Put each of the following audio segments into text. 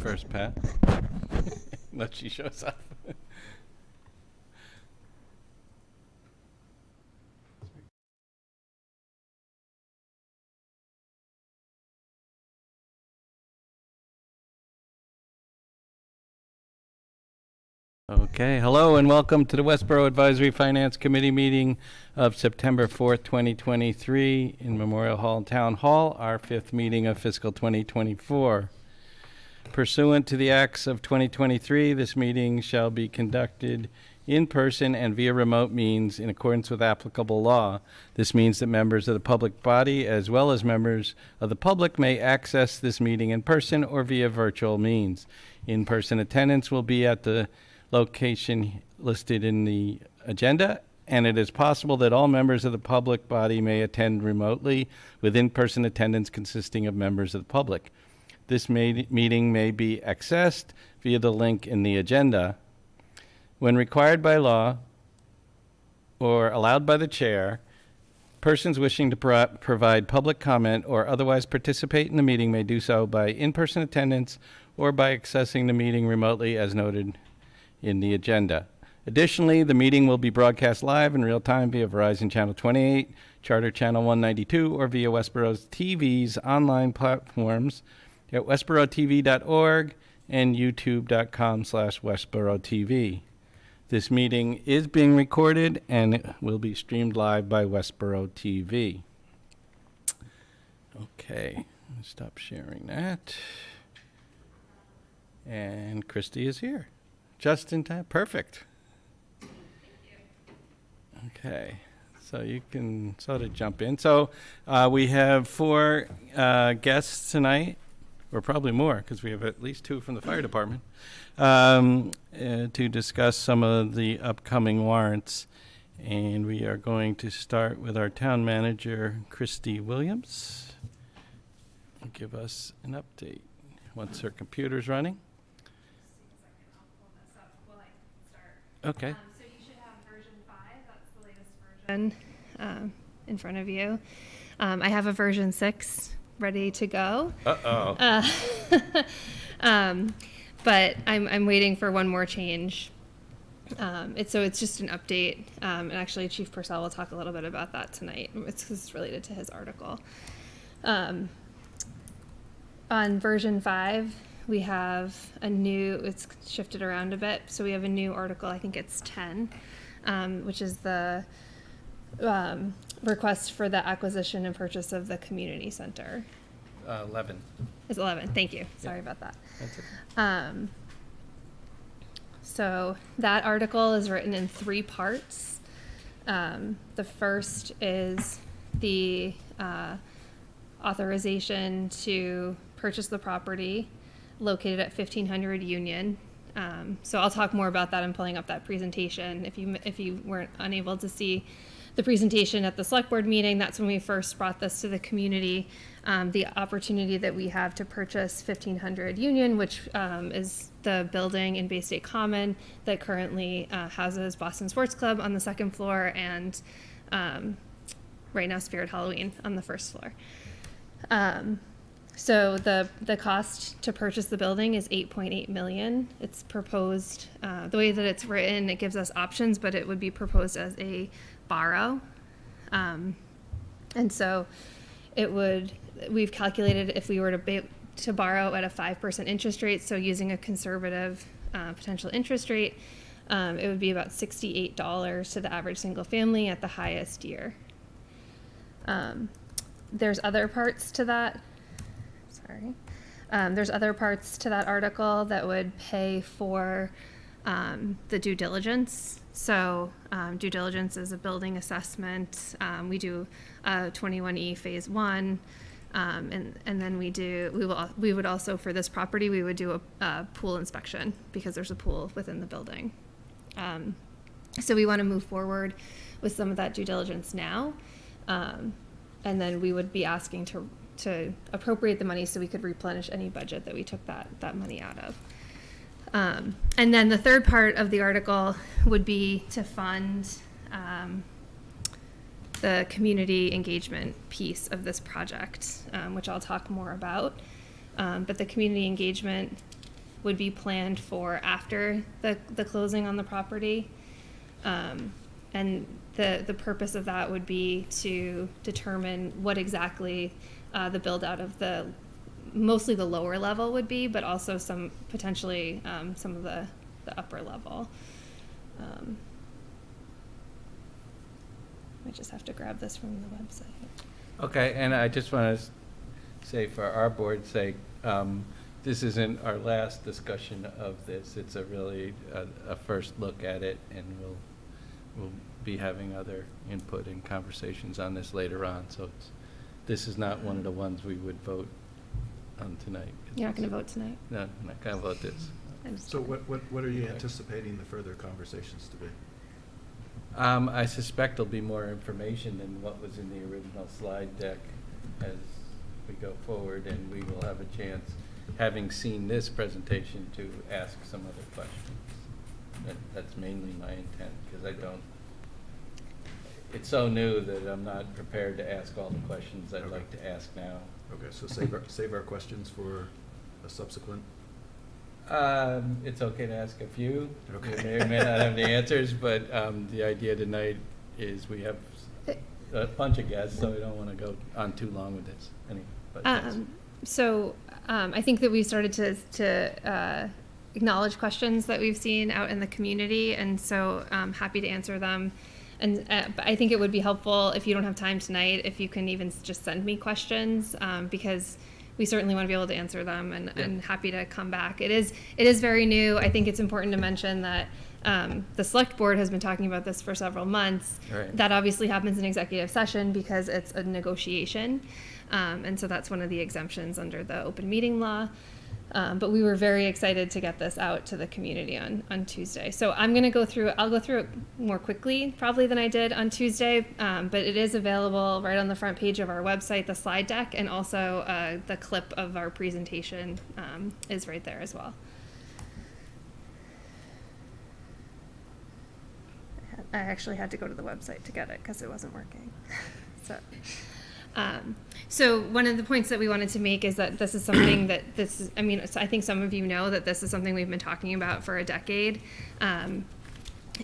first, Pat. Unless she shows up. Okay, hello and welcome to the Westborough Advisory Finance Committee meeting of September 4th, 2023 in Memorial Hall Town Hall, our fifth meeting of fiscal 2024. Pursuant to the acts of 2023, this meeting shall be conducted in person and via remote means in accordance with applicable law. This means that members of the public body as well as members of the public may access this meeting in person or via virtual means. In-person attendance will be at the location listed in the agenda, and it is possible that all members of the public body may attend remotely with in-person attendance consisting of members of the public. This meeting may be accessed via the link in the agenda. When required by law or allowed by the chair, persons wishing to provide public comment or otherwise participate in the meeting may do so by in-person attendance or by accessing the meeting remotely as noted in the agenda. Additionally, the meeting will be broadcast live in real time via Verizon Channel 28, Charter Channel 192, or via Westborough TV's online platforms at westboroughTV.org and youtube.com/WestboroughTV. This meeting is being recorded and it will be streamed live by Westborough TV. Okay, stop sharing that. And Christy is here. Just in time. Perfect. Thank you. Okay. So you can sort of jump in. So we have four guests tonight, or probably more, because we have at least two from the fire department, to discuss some of the upcoming warrants. And we are going to start with our town manager, Christy Williams. Give us an update once her computer's running. Okay. So you should have version 5. That's the latest version in front of you. I have a version 6 ready to go. But I'm waiting for one more change. It's just an update. And actually, Chief Purcell will talk a little bit about that tonight. It's related to his article. On version 5. We have it's shifted around a bit. So we have a new article, I think it's 10, which is the request for the acquisition and purchase of the community center. 11. It's 11, thank you. Sorry about that. That's okay. So that article is written in 3 parts. The first is the authorization to purchase the property located at 1500 Union. So I'll talk more about that. I'm pulling up that presentation. If you weren't unable to see the presentation at the select board meeting, that's when we first brought this to the community. The opportunity that we have to purchase 1500 Union, which is the building in Bay State Common that currently houses Boston Sports Club on the 2nd floor and right now Spirit Halloween on the 1st floor. So the cost to purchase the building is $8.8 million. It's proposed, the way that it's written, it gives us options, but it would be proposed as a borrow. And so we've calculated if we were to borrow at a 5% interest rate, so using a conservative potential interest rate, it would be about $68 to the average single family at the highest year. There's other parts to that. There's other parts to that article that would pay for the due diligence. So due diligence is a building assessment. We do 21E phase 1, and then we would also, for this property, we would do a pool inspection because there's a pool within the building. So we want to move forward with some of that due diligence now, and then we would be asking to appropriate the money so we could replenish any budget that we took that money out of. And then the third part of the article would be to fund the community engagement piece of this project, which I'll talk more about. But the community engagement would be planned for after the closing on the property. And the purpose of that would be to determine what exactly the build out of mostly the lower level would be, but also some potentially some of the upper level. I just have to grab this from the website. Okay, and I just want to say for our board's sake, this isn't our last discussion of this. It's a really a first look at it, and we'll be having other input and conversations on this later on. So this is not one of the ones we would vote on tonight. You're not going to vote tonight? No, I'm not going to vote this. So what are you anticipating the further conversations to be? I suspect there'll be more information than what was in the original slide deck as we go forward, and we will have a chance, having seen this presentation, to ask some other questions. That's mainly my intent, because it's so new that I'm not prepared to ask all the questions I'd like to ask now. Okay, so save our questions for a subsequent. It's okay to ask a few. Okay. We may or may not have the answers, but the idea tonight is we have a bunch of guests, so I don't want to go on too long with this. Anyway, but I think that we've started to acknowledge questions that we've seen out in the community, and so I'm happy to answer them. And but I think it would be helpful if you don't have time tonight, if you can even just send me questions, because we certainly want to be able to answer them, and happy to come back. It is very new. I think it's important to mention that the select board has been talking about this for several months. Right. That obviously happens in executive session because it's a negotiation. And so that's one of the exemptions under the open meeting law. But we were very excited to get this out to the community on Tuesday. So I'll go through it more quickly probably than I did on Tuesday, but it is available right on the front page of our website, the slide deck, and also the clip of our presentation is right there as well. I actually had to go to the website to get it because it wasn't working. So one of the points that we wanted to make is that this is something that I think some of you know that this is something we've been talking about for a decade.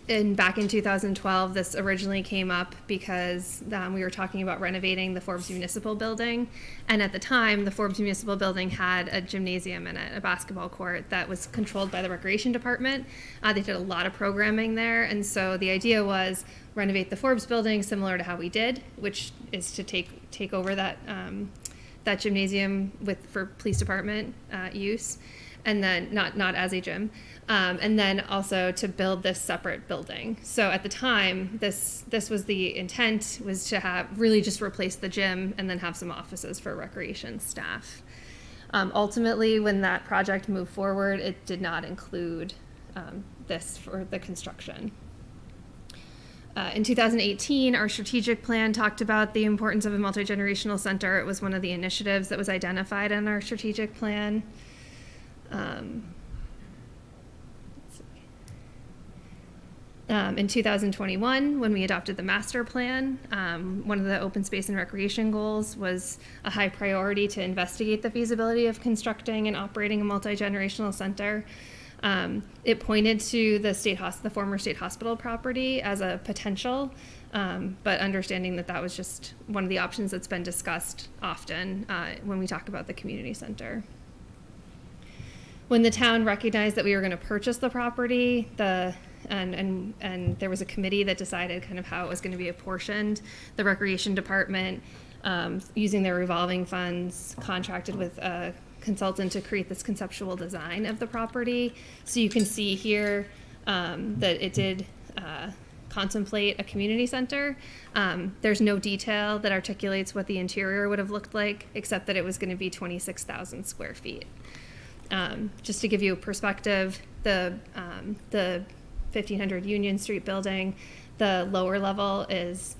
And back in 2012, this originally came up because we were talking about renovating the Forbes Municipal Building. And at the time, the Forbes Municipal Building had a gymnasium in it, a basketball court that was controlled by the Recreation Department. They did a lot of programming there. And so the idea was renovate the Forbes Building similar to how we did, which is to take over that gymnasium for police department use. And then not as a gym, and then also to build this separate building. So at the time, this was the intent, was to have really just replace the gym and then have some offices for recreation staff. Ultimately, when that project moved forward, it did not include this for the construction. In 2018, our strategic plan talked about the importance of a multi-generational center. It was one of the initiatives that was identified in our strategic plan. In 2021, when we adopted the master plan, one of the open space and recreation goals was a high priority to investigate the feasibility of constructing and operating a multi-generational center. It pointed to the former state hospital property as a potential, but understanding that was just one of the options that's been discussed often when we talk about the community center. When the town recognized that we were going to purchase the property, and there was a committee that decided kind of how it was going to be apportioned, the Recreation Department, using their revolving funds, contracted with a consultant to create this conceptual design of the property. So you can see here that it did contemplate a community center. There's no detail that articulates what the interior would have looked like, except that it was going to be 26,000 square feet. Just to give you a perspective, the 1500 Union Street building, the lower level is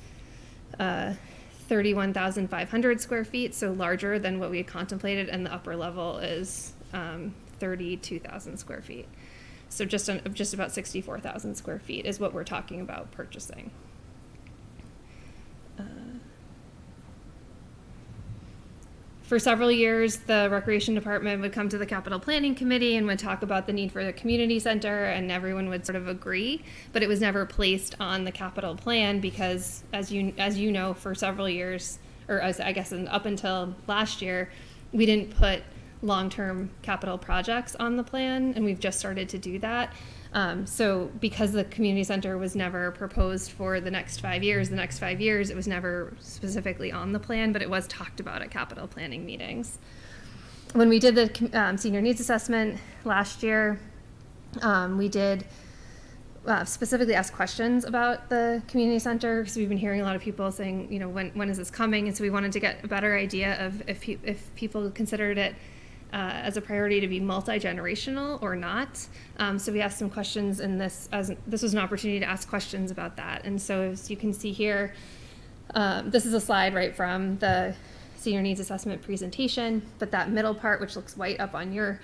31,500 square feet, so larger than what we had contemplated, and the upper level is 32,000 square feet. So just about 64,000 square feet is what we're talking about purchasing. For several years, the Recreation Department would come to the Capital Planning Committee and would talk about the need for the community center, and everyone would sort of agree, but it was never placed on the capital plan because, as you know, for several years, or as I guess up until last year, we didn't put long-term capital projects on the plan, and we've just started to do that. So because the community center was never proposed for the next 5 years, it was never specifically on the plan, but it was talked about at capital planning meetings. When we did the senior needs assessment last year, we did specifically ask questions about the community center because we've been hearing a lot of people saying, you know, when is this coming? And so we wanted to get a better idea of if people considered it as a priority to be multi-generational or not. So we asked some questions in this, as this was an opportunity to ask questions about that. And so as you can see here, this is a slide right from the senior needs assessment presentation, but that middle part, which looks white up on your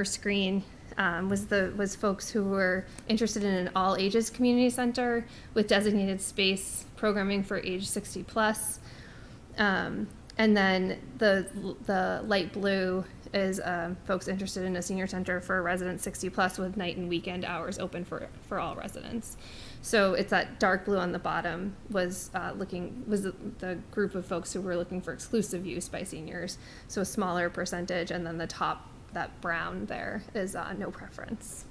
screen, was folks who were interested in an all ages community center with designated space programming for age 60 plus. And then the light blue is folks interested in a senior center for residents 60 plus with night and weekend hours open for all residents. So it's that dark blue on the bottom was the group of folks who were looking for exclusive use by seniors. So a smaller percentage, and then the top, that brown there, is no preference.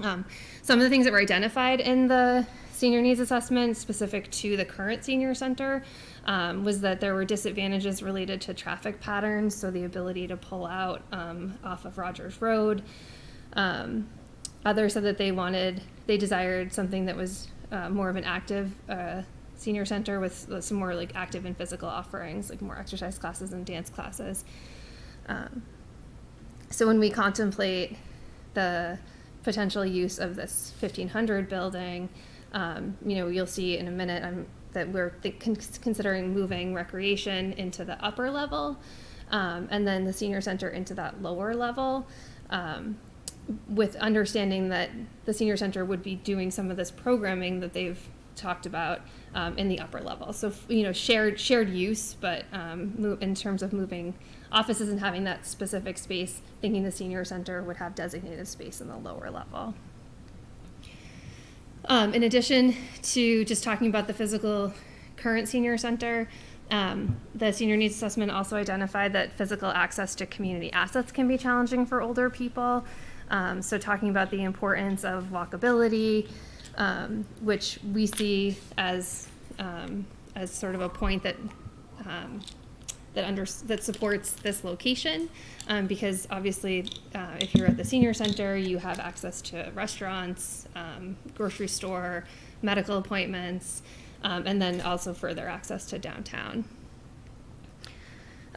Some of the things that were identified in the senior needs assessment specific to the current senior center was that there were disadvantages related to traffic patterns, so the ability to pull out off of Rogers Road. Others said that they desired something that was more of an active senior center with some more like active and physical offerings, like more exercise classes and dance classes. So when we contemplate the potential use of this 1500 building, you'll see in a minute that we're considering moving recreation into the upper level, and then the senior center into that lower level, with understanding that the senior center would be doing some of this programming that they've talked about in the upper level. So, shared use, but in terms of moving offices and having that specific space, thinking the senior center would have designated space in the lower level. In addition to just talking about the physical current senior center, the senior needs assessment also identified that physical access to community assets can be challenging for older people. So talking about the importance of walkability, which we see as sort of a point that supports this location, because obviously if you're at the senior center, you have access to restaurants, grocery store, medical appointments, and then also further access to downtown.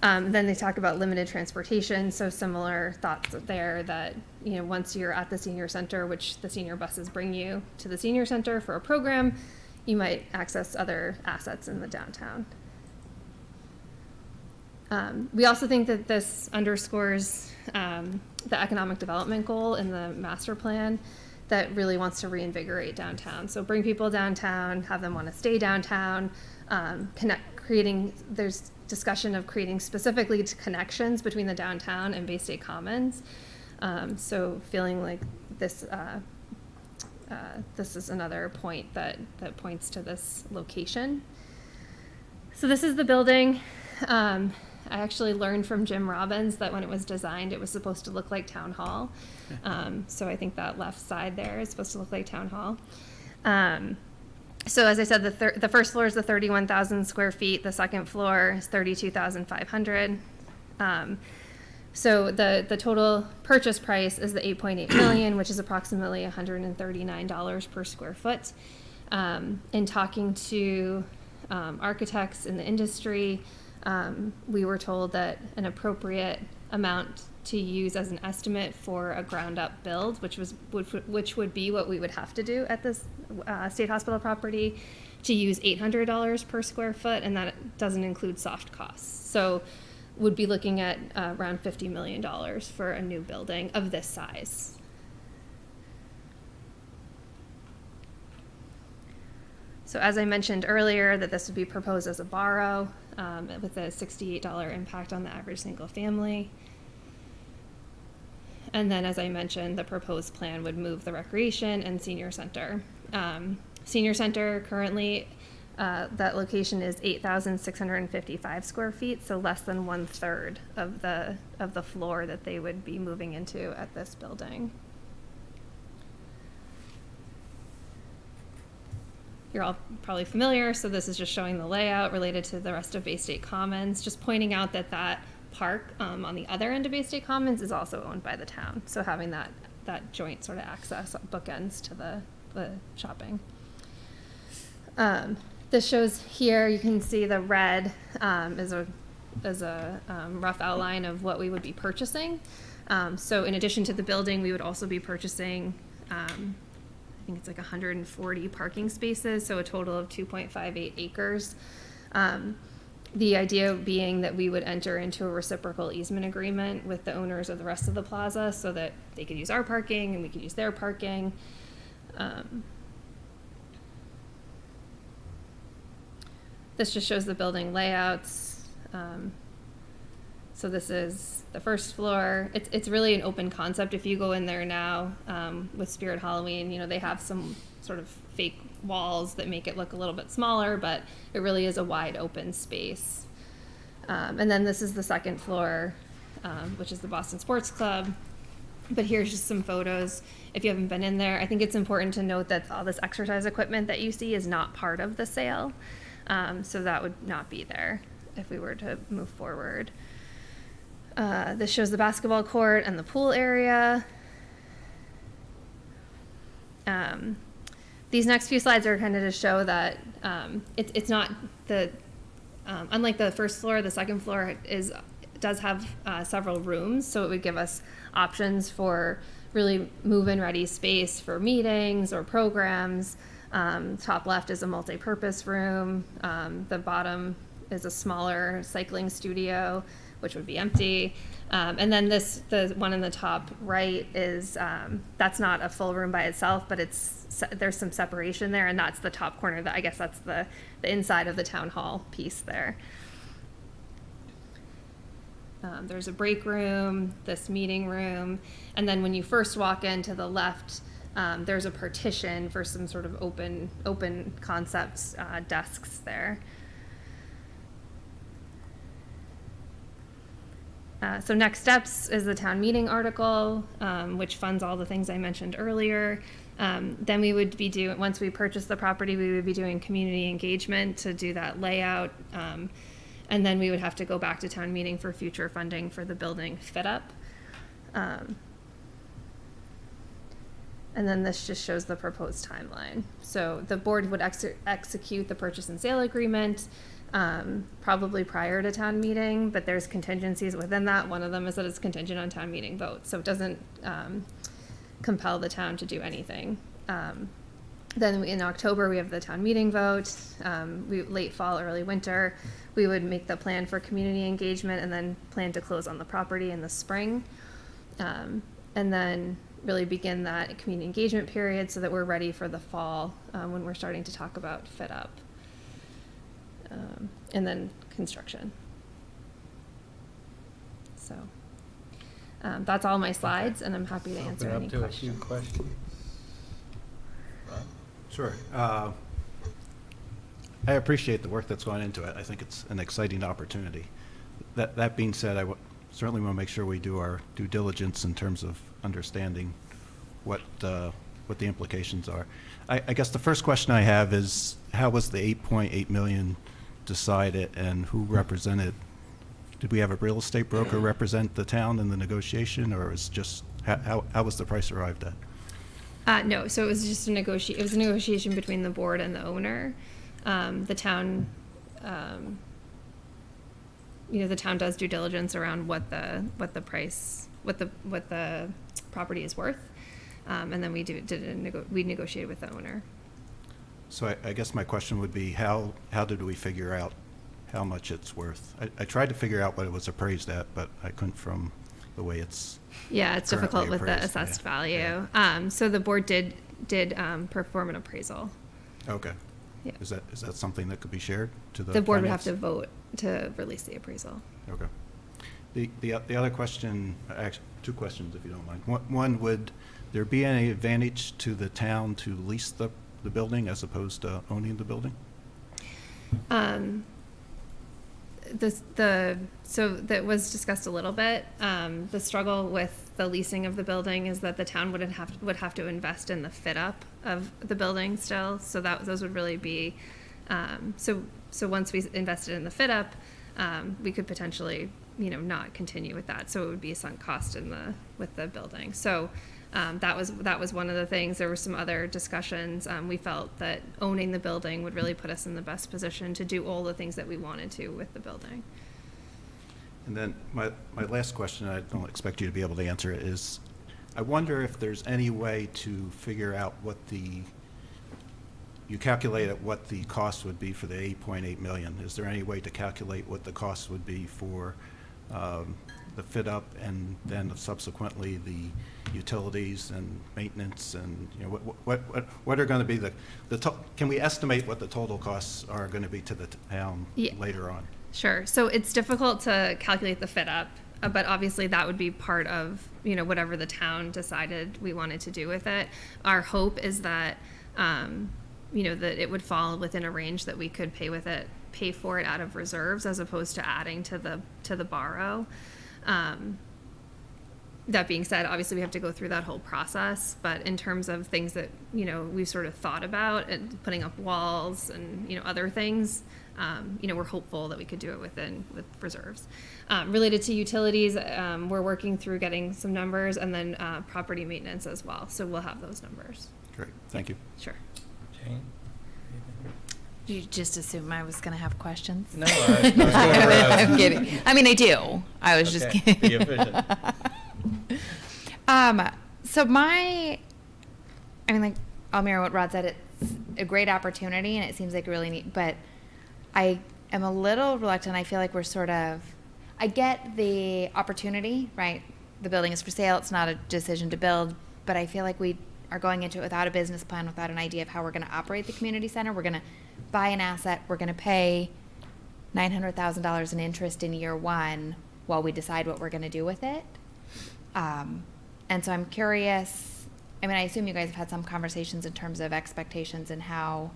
Then they talk about limited transportation, so similar thoughts there that, once you're at the senior center, which the senior buses bring you to the senior center for a program, you might access other assets in the downtown. We also think that this underscores the economic development goal in the master plan that really wants to reinvigorate downtown. So bring people downtown, have them want to stay downtown, there's discussion of creating specifically connections between the downtown and Bay State Commons. So feeling like this is another point that points to this location. So this is the building. I actually learned from Jim Robbins that when it was designed, it was supposed to look like Town Hall. So I think that left side there is supposed to look like Town Hall. So as I said, the first floor is the 31,000 square feet. The second floor is 32,500. So the total purchase price is the $8.8 million, which is approximately $139 per square foot. In talking to architects in the industry, we were told that an appropriate amount to use as an estimate for a ground-up build, which would be what we would have to do at this state hospital property, to use $800 per square foot, and that doesn't include soft costs. So would be looking at around $50 million for a new building of this size. So as I mentioned earlier, that this would be proposed as a borrow with a $68 impact on the average single family. And then, as I mentioned, the proposed plan would move the recreation and senior center. Senior center currently, that location is 8,655 square feet, so less than 1/3 of the floor that they would be moving into at this building. You're all probably familiar, so this is just showing the layout related to the rest of Bay State Commons, just pointing out that that park on the other end of Bay State Commons is also owned by the town, so having that joint sort of access bookends to the shopping. This shows here, you can see the red is a rough outline of what we would be purchasing. So in addition to the building, we would also be purchasing I think it's like 140 parking spaces, so a total of 2.58 acres. The idea being that we would enter into a reciprocal easement agreement with the owners of the rest of the plaza so that they could use our parking and we could use their parking. This just shows the building layouts. So this is the first floor. It's really an open concept. If you go in there now with Spirit Halloween, you know, they have some sort of fake walls that make it look a little bit smaller, but it really is a wide open space. And then this is the second floor, which is the Boston Sports Club. But here's just some photos. If you haven't been in there, I think it's important to note that all this exercise equipment that you see is not part of the sale. So that would not be there if we were to move forward. This shows the basketball court and the pool area. These next few slides are kind of to show that it's not the, unlike the first floor, the second floor does have several rooms, so it would give us options for really move-in ready space for meetings or programs. Top left is a multi-purpose room. The bottom is a smaller cycling studio, which would be empty. And then the one in the top right is, that's not a full room by itself, but there's some separation there, and that's the top corner. I guess that's the inside of the town hall piece there. There's a break room, this meeting room, and then when you first walk in to the left, there's a partition for some sort of open concept desks there. So next steps is the town meeting article, which funds all the things I mentioned earlier. Then we would be doing, once we purchase the property, we would be doing community engagement to do that layout. And then we would have to go back to town meeting for future funding for the building fit up. And then this just shows the proposed timeline. So the board would execute the purchase and sale agreement probably prior to town meeting, but there's contingencies within that. One of them is that it's contingent on town meeting vote, so it doesn't compel the town to do anything. Then in October, we have the town meeting vote. Late fall, early winter, we would make the plan for community engagement and then plan to close on the property in the spring. And then really begin that community engagement period so that we're ready for the fall when we're starting to talk about fit up. And then construction. So that's all my slides, and I'm happy to answer any questions. Open up to a few questions. Sure. I appreciate the work that's gone into it. I think it's an exciting opportunity. That being said, I certainly want to make sure we do our due diligence in terms of understanding what the implications are. I guess the first question I have is, how was the $8.8 million decided, and who represented? Did we have a real estate broker represent the town in the negotiation, or is just how was the price arrived at? No, so it was just a negotiation between the board and the owner. The town, the town does due diligence around what the property is worth, and then we negotiated with the owner. So I guess my question would be, how did we figure out how much it's worth? I tried to figure out what it was appraised at, but I couldn't from the way it's difficult with the appraised. assessed Yeah. value. So the board did perform an appraisal. Okay. Yeah. Is that something that could be shared to the The board would have finance? to vote to release the appraisal. Okay. The other question, actually, two questions if you don't mind. One, would there be any advantage to the town to lease the building as opposed to owning the building? So that was discussed a little bit. The struggle with the leasing of the building is that the town would have to invest in the fit up of the building still. So those would really be, so once we invested in the fit up, we could potentially, not continue with that. So it would be a sunk cost with the building. So that was one of the things. There were some other discussions. We felt that owning the building would really put us in the best position to do all the things that we wanted to with the building. And then my last question, I don't expect you to be able to answer it, is I wonder if there's any way to figure out you calculated what the cost would be for the 8.8 million. Is there any way to calculate what the cost would be for the fit up and then subsequently the utilities and maintenance and what are going to be can we estimate what the total costs are going to be to the town later on? Sure. So it's difficult to calculate the fit up, but obviously that would be part of whatever the town decided we wanted to do with it. Our hope is that that it would fall within a range that we could pay for it out of reserves as opposed to adding to the borrow. That being said, obviously we have to go through that whole process, but in terms of things that, we've sort of thought about and putting up walls and, other things, we're hopeful that we could do it with reserves. Related to utilities, we're working through getting some numbers and then property maintenance as well. So we'll have those numbers. Great, thank you. Sure. Jane? You just assume I was going to have questions? No, I was I'm kidding. I mean, I do. I was just kidding. Be efficient. I'll mirror what Rod said. It's a great opportunity, and it seems like really neat. But I am a little reluctant. I feel like I get the opportunity, right? The building is for sale. It's not a decision to build. But I feel like we are going into it without a business plan, without an idea of how we're going to operate the community center. We're going to buy an asset. We're going to pay $900,000 in interest in year one while we decide what we're going to do with it. And so I'm curious, I assume you guys have had some conversations in terms of expectations and how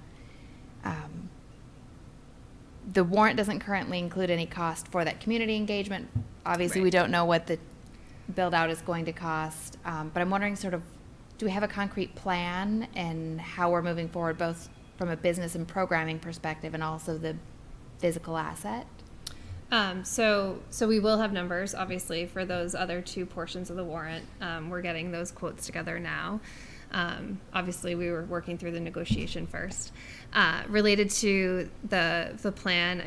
the warrant doesn't currently include any cost for that community engagement. Obviously, we don't know what the build out is going to cost, but I'm wondering do we have a concrete plan and how we're moving forward, both from a business and programming perspective and also the physical asset? So we will have numbers, obviously, for those other two portions of the warrant. We're getting those quotes together now. Obviously, we were working through the negotiation first. Related to the plan,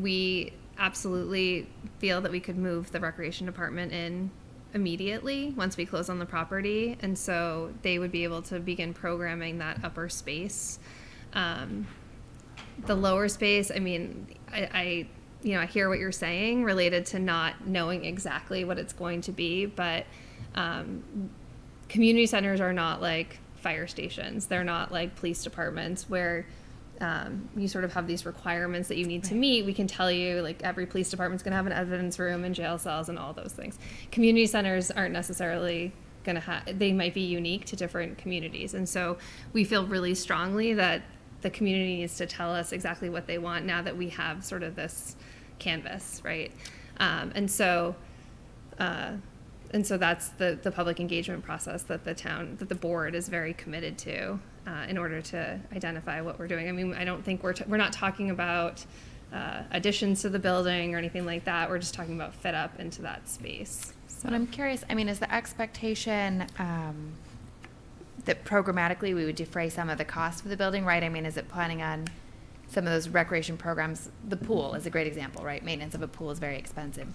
we absolutely feel that we could move the recreation department in immediately once we close on the property, and so they would be able to begin programming that upper space. The lower space, I hear what you're saying related to not knowing exactly what it's going to be, but community centers are not like fire stations. They're not like police departments where you sort of have these requirements that you need to meet. We can tell you, like, every police department's going to have an evidence room and jail cells and all those things. Community centers aren't necessarily going to have, they might be unique to different communities. And so we feel really strongly that the community needs to tell us exactly what they want now that we have sort of this canvas, right? And so that's the public engagement process that the board is very committed to in order to identify what we're doing. I don't think we're not talking about additions to the building or anything like that. We're just talking about fit up into that space. So. But I'm curious, is the expectation that programmatically we would defray some of the cost of the building, right? Is it planning on some of those recreation programs? The pool is a great example, right? Maintenance of a pool is very expensive.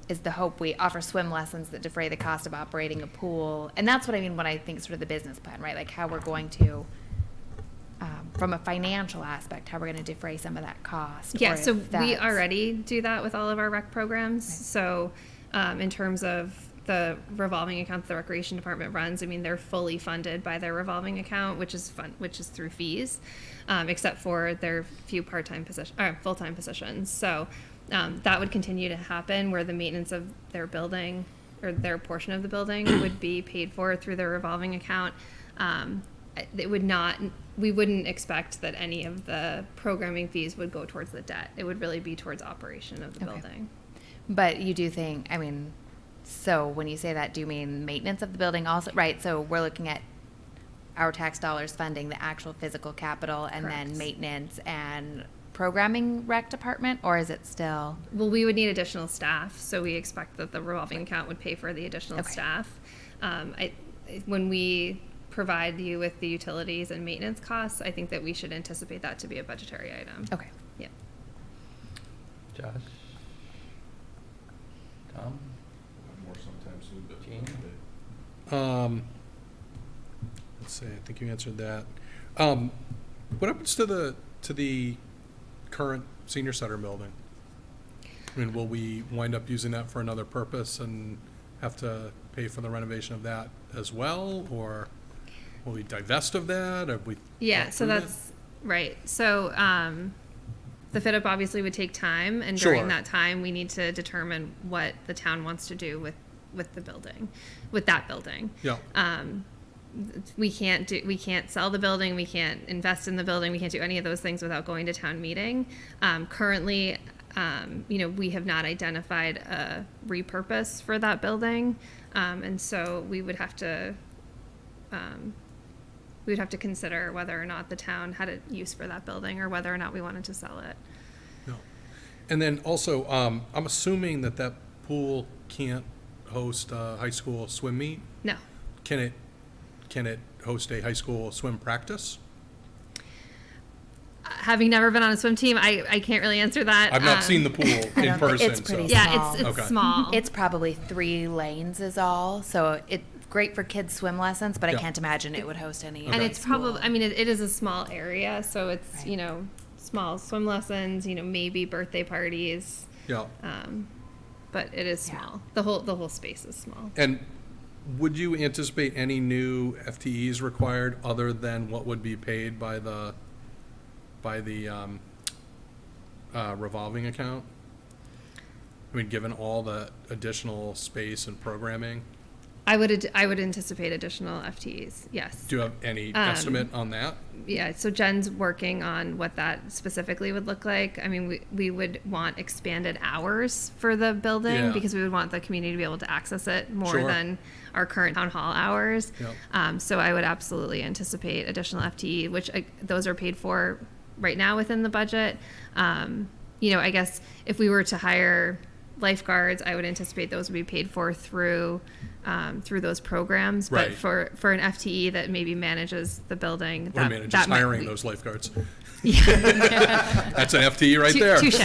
Is the hope we offer swim lessons that defray the cost of operating a pool? And that's what I mean when I think sort of the business plan, right? Like how we're going to, from a financial aspect, how we're going to defray some of that cost. Yeah, so we already do that with all of our rec programs. Right. So in terms of the revolving account the recreation department runs, I mean, they're fully funded by their revolving account, which is through fees, except for their few full-time positions. So that would continue to happen, where the maintenance of their building or their portion of the building would be paid for through their revolving account. We wouldn't expect that any of the programming fees would go towards the debt. It would really be towards operation of the building. But you do think, I mean, so when you say that, do you mean maintenance of the building also? Right, so we're looking at our tax dollars funding the actual physical capital and Correct. then maintenance and programming rec department, or is it still? Well, we would need additional staff, so we expect that the revolving account would pay for the additional Okay. staff. When we provide you with the utilities and maintenance costs, I think that we should anticipate that to be a budgetary item. Okay. Yeah. Josh? Tom? More sometimes soon, but. Gene? Let's see, I think you answered that. What happens to the current senior center building? I mean, will we wind up using that for another purpose and have to pay for the renovation of that as well? Or will we divest of that? Or we? Yeah, so approve it? that's right. So the fit up obviously would take time, and Sure. during that time, we need to determine what the town wants to do with the building, with that building. Yeah. We can't sell the building, we can't invest in the building, we can't do any of those things without going to town meeting. Currently, we have not identified a repurpose for that building, and so we would have to consider whether or not the town had a use for that building, or whether or not we wanted to sell it. No. And then also, I'm assuming that pool can't host a high school swim meet. No. Can it host a high school swim practice? Having never been on a swim team, I can't really answer that. I've not seen the pool I in don't think- person. it's pretty so. Yeah, it's Okay. small. It's probably 3 lanes is all, so it's great for kids swim lessons, but Yeah. I can't imagine it would host any. And Okay. it's probably, I mean, it is a small area, so it's, Right. small swim lessons, maybe birthday parties, Yeah. but it is Yeah. small. The whole space is small. And would you anticipate any new FTEs required other than what would be paid by the revolving account? I mean, given all the additional space and programming, I would anticipate additional FTEs, yes. do you have any estimate on that? Yeah, so Jen's working on what that specifically would look like. I mean, we would want expanded hours for the building, Yeah. because we would want the community to be able to access it more Sure. than our current town hall hours. Yep. So I would absolutely anticipate additional FTE, which those are paid for right now within the budget. I guess if we were to hire lifeguards, I would anticipate those would be paid for through those programs. Right. But for an FTE that maybe manages the building, Or manages might hiring be- those lifeguards? Yeah. That's an FTE right there. Touche.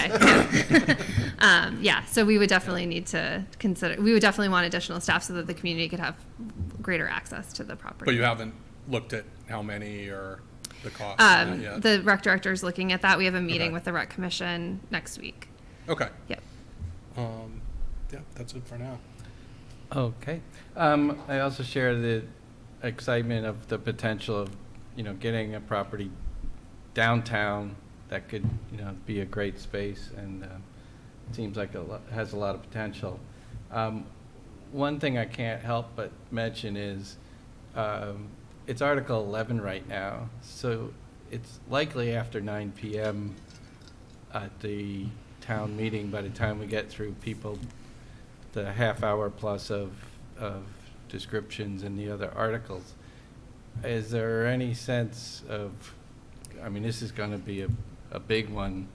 Yeah. So we would definitely need to consider. We would definitely want additional staff so that the community could have greater access to the property. But you haven't looked at how many or the cost of that yet? The rec director is looking at that. We have a meeting Okay. with the rec commission next week. Okay. Yep. Yeah, that's it for now. Okay. I also share the excitement of the potential of, getting a property downtown that could, be a great space, and it seems like has a lot of potential. One thing I can't help but mention is it's Article 11 right now, so it's likely after 9 p.m. at the town meeting, by the time we get through the half hour plus of descriptions in the other articles. Is there any sense of, this is going to be a big one,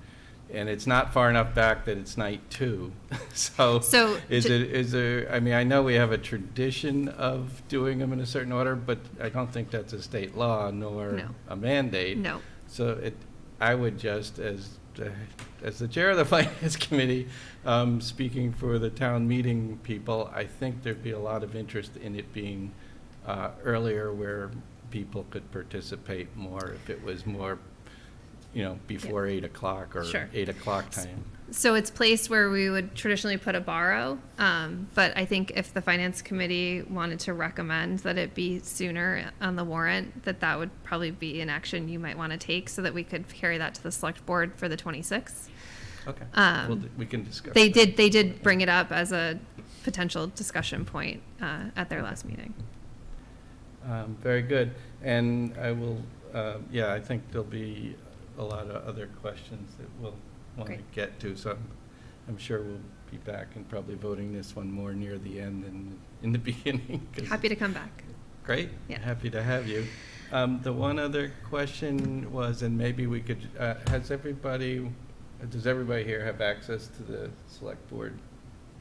and it's not far enough back that it's night 2. So is there, I know we have a tradition of doing them in a certain order, but I don't think that's a state law nor No. a mandate. No. So I would just, as the chair of the finance committee, speaking for the town meeting people, I think there'd be a lot of interest in it being earlier, where people could participate more if it was more, before 8 o'clock or Sure. 8 o'clock time. So it's placed where we would traditionally put a borrow, but I think if the finance committee wanted to recommend that it be sooner on the warrant, that would probably be an action you might want to take so that we could carry that to the select board for the 26th. Okay. We can discuss. They that. did bring it up as a potential discussion point at their last meeting. Very good. And I will, I think there'll be a lot of other questions that we'll want to Great. get to. So I'm sure we'll be back and probably voting this one more near the end than in the beginning. Happy to come back. Great. Yeah. Happy to have you. The one other question was, and maybe we could, does everybody here have access to the select board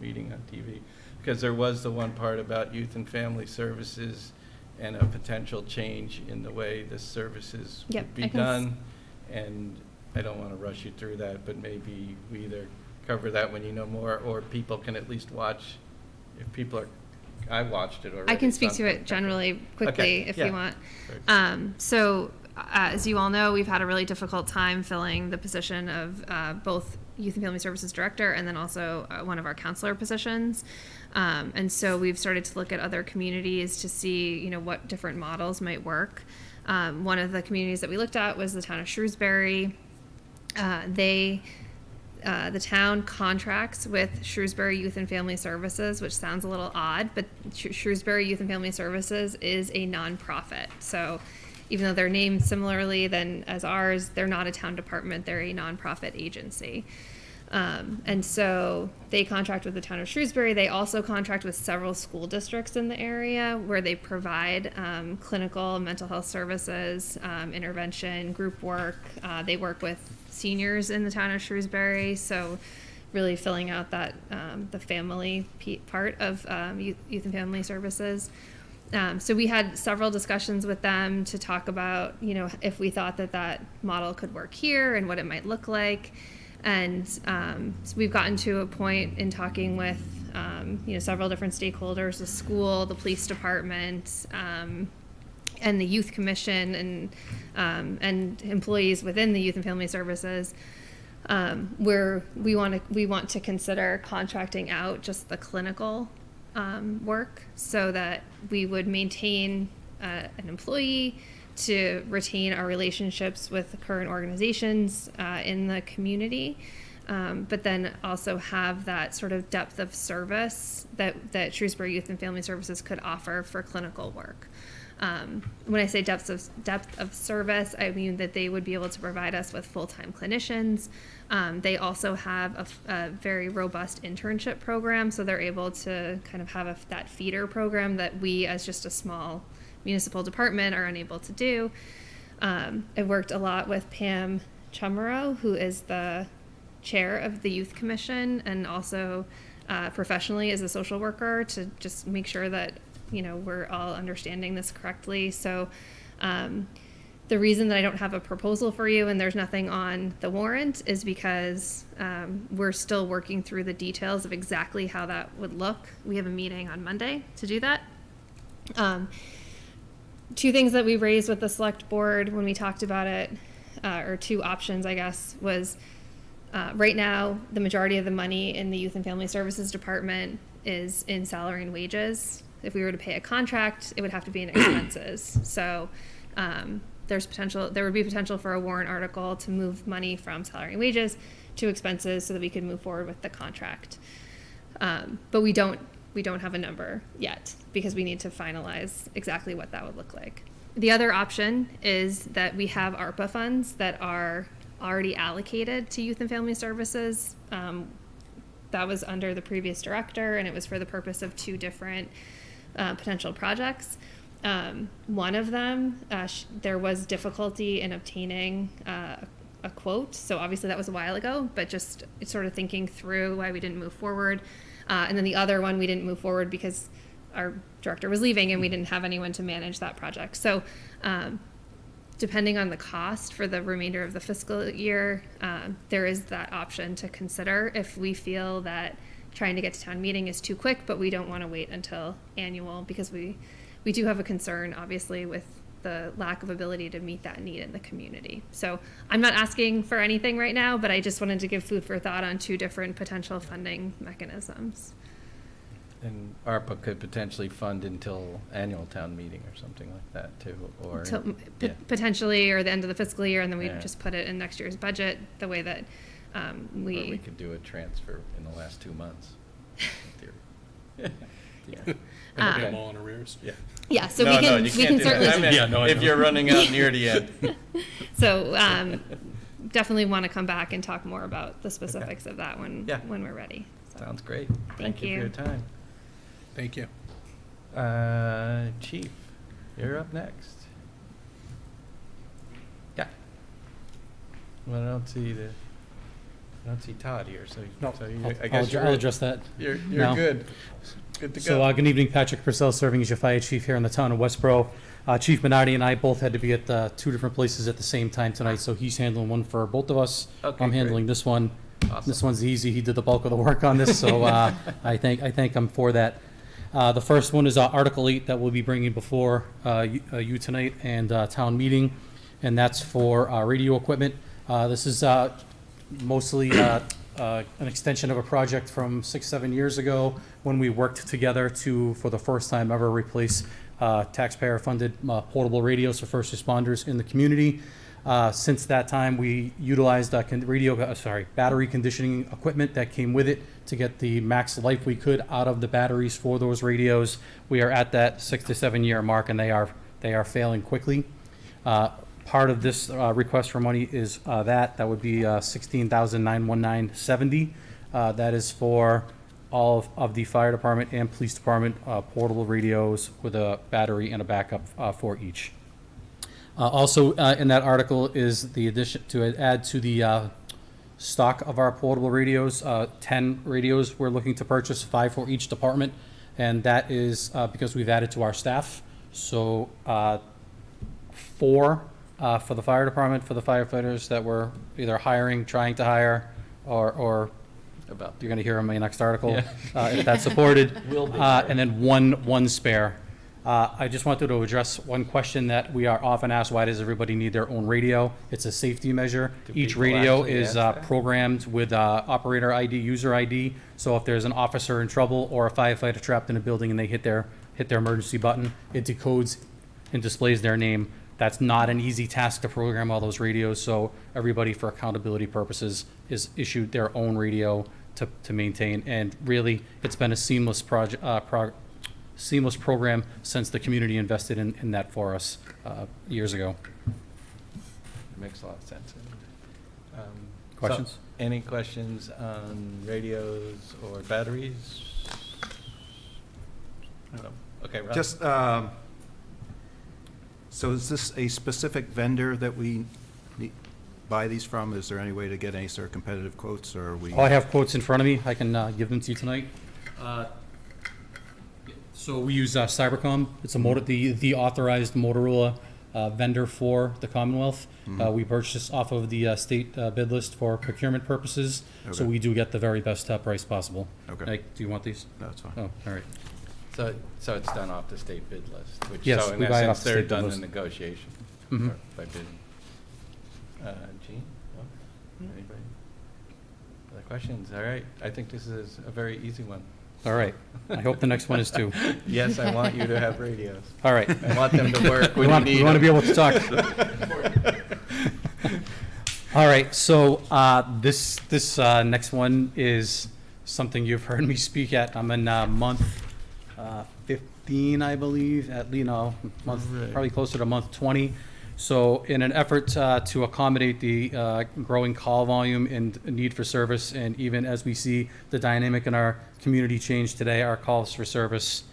meeting on TV? Because there was the one part about youth and family services and a potential change in the way the services Yep, would be I can done. And I don't want to rush you through that, but maybe we either cover that when you know more, or people can at least watch, if people are, I watched it already. I can speak so to I'm- it generally quickly if yeah. you want. Very So as you all know, we've had a really difficult time filling the position of both Youth and Family Services Director and then also one of our counselor positions. And so we've started to look at other communities to see, what different models might work. One of the communities that we looked at was the town of Shrewsbury. The town contracts with Shrewsbury Youth and Family Services, which sounds a little odd, but Shrewsbury Youth and Family Services is a nonprofit. So even though they're named similarly as ours, they're not a town department, they're a nonprofit agency. And so they contract with the town of Shrewsbury. They also contract with several school districts in the area where they provide clinical mental health services, intervention, group work. They work with seniors in the town of Shrewsbury, so really filling out that the family part of youth and family services. So we had several discussions with them to talk about, if we thought that model could work here and what it might look like. And so we've gotten to a point in talking with, several different stakeholders, the school, the police department, and the youth commission and employees within the youth and family services, where we want to consider contracting out just the clinical work so that we would maintain an employee to retain our relationships with the current organizations in the community, but then also have that sort of depth of service that Shrewsbury Youth and Family Services could offer for clinical work. When I say depth of service, I mean that they would be able to provide us with full-time clinicians. They also have a very robust internship program, so they're able to kind of have that feeder program that we, as just a small municipal department, are unable to do. I worked a lot with Pam Chummerow, who is the chair of the Youth Commission and also professionally is a social worker, to just make sure that we're all understanding this correctly. So the reason that I don't have a proposal for you and there's nothing on the warrant is because we're still working through the details of exactly how that would look. We have a meeting on Monday to do that. Two things that we raised with the select board when we talked about it, or two options, I guess, was right now the majority of the money in the Youth and Family Services Department is in salary and wages. If we were to pay a contract, it would have to be in expenses. So there would be potential for a warrant article to move money from salary and wages to expenses so that we could move forward with the contract. But we don't have a number yet because we need to finalize exactly what that would look like. The other option is that we have ARPA funds that are already allocated to Youth and Family Services. That was under the previous director, and it was for the purpose of two different potential projects. One of them, there was difficulty in obtaining a quote. So obviously that was a while ago, but just sort of thinking through why we didn't move forward. And then the other one, we didn't move forward because our director was leaving and we didn't have anyone to manage that project. So depending on the cost for the remainder of the fiscal year, there is that option to consider if we feel that trying to get to town meeting is too quick, but we don't want to wait until annual because we do have a concern, obviously, with the lack of ability to meet that need in the community. So I'm not asking for anything right now, but I just wanted to give food for thought on 2 different potential funding mechanisms. And ARPA could potentially fund until annual town meeting or something like that too, or. Yeah. Potentially, or the end of the fiscal year, and then we Yeah. just put it in next year's budget, the way that Or we could do a transfer in the last 2 months, in theory. Yeah. And pay them all in arrears. Yeah. Yeah, so No, we no, can, you we can't can do that. certainly. I meant Yeah, no, I if know. you're running out near the end. So, definitely want to come back and talk more about the specifics of that Yeah. when we're ready. So, Sounds great. Thank you for you. your time. Thank you. Chief, you're up next. Yeah. Well, I don't see Todd here, so, No, so you, I'll- I guess I'll address that. You're now. good. Good to So, go. good evening, Patrick Purcell, serving as your fire chief here in the town of Westborough. Chief Minardi and I both had to be at 2 different places at the same time tonight, so he's handling one for both of us. Okay, I'm great. handling this one. Awesome. This one's easy. He did the bulk of the work on this, so I thank him for that. The first one is Article 8 that we'll be bringing before you tonight and town meeting, and that's for radio equipment. This is mostly an extension of a project from 6-7 years ago when we worked together to, for the first time ever, replace taxpayer-funded portable radios for first responders in the community. Since that time, we utilized battery conditioning equipment that came with it to get the max life we could out of the batteries for those radios. We are at that 6 to 7 year mark, and they are failing quickly. Part of this request for money is that would be $16,919.70. That is for all of the fire department and police department portable radios with a battery and a backup for each. Also, in that article is the addition to add to the stock of our portable radios. 10 radios we're looking to purchase, 5 for each department, and that is because we've added to our staff. So 4 for the fire department, for the firefighters that we're either hiring, trying to hire, or About you're going to hear in my next article, Yeah. if that's supported. Will be. And then one spare. I just wanted to address one question that we are often asked: why does everybody need their own radio? It's a safety measure. Do Each people radio actually is ask that? programmed with operator ID, user ID. So if there's an officer in trouble or a firefighter trapped in a building and they hit their emergency button, it decodes and displays their name. That's not an easy task to program all those radios, so everybody, for accountability purposes, is issued their own radio to maintain. And really, it's been a seamless program since the community invested in that for us years ago. It makes a lot of sense. Questions? So, any questions on radios or batteries? No. Okay, Rob. Just, so is this a specific vendor that we buy these from? Is there any way to get any sort of competitive quotes, or are we? Oh, I have quotes in front of me. I can give them to you tonight. So we use Cybercom. It's the authorized Motorola vendor for the Commonwealth. We purchase off of the state bid list for procurement purposes, so Okay. we do get the very best price possible. Okay. Do you want these? No, that's fine. Oh, all right. So it's done off the state bid list, which, Yes, so in we buy it off essence, the they're state bid done list. in negotiation Mhm. by bidding. Gene? No? Anybody? Other questions? All right, I think this is a very easy one. All right. I hope the next one is too. Yes, I want you to have radios. All right. I want them to work We when want you need to be them. able to talk. All right, so this next one is something you've heard me speak at. I'm in month 15, I believe, month, Right. probably closer to month 20. So in an effort to accommodate the growing call volume and need for service, and even as we see the dynamic in our community change today, our calls for service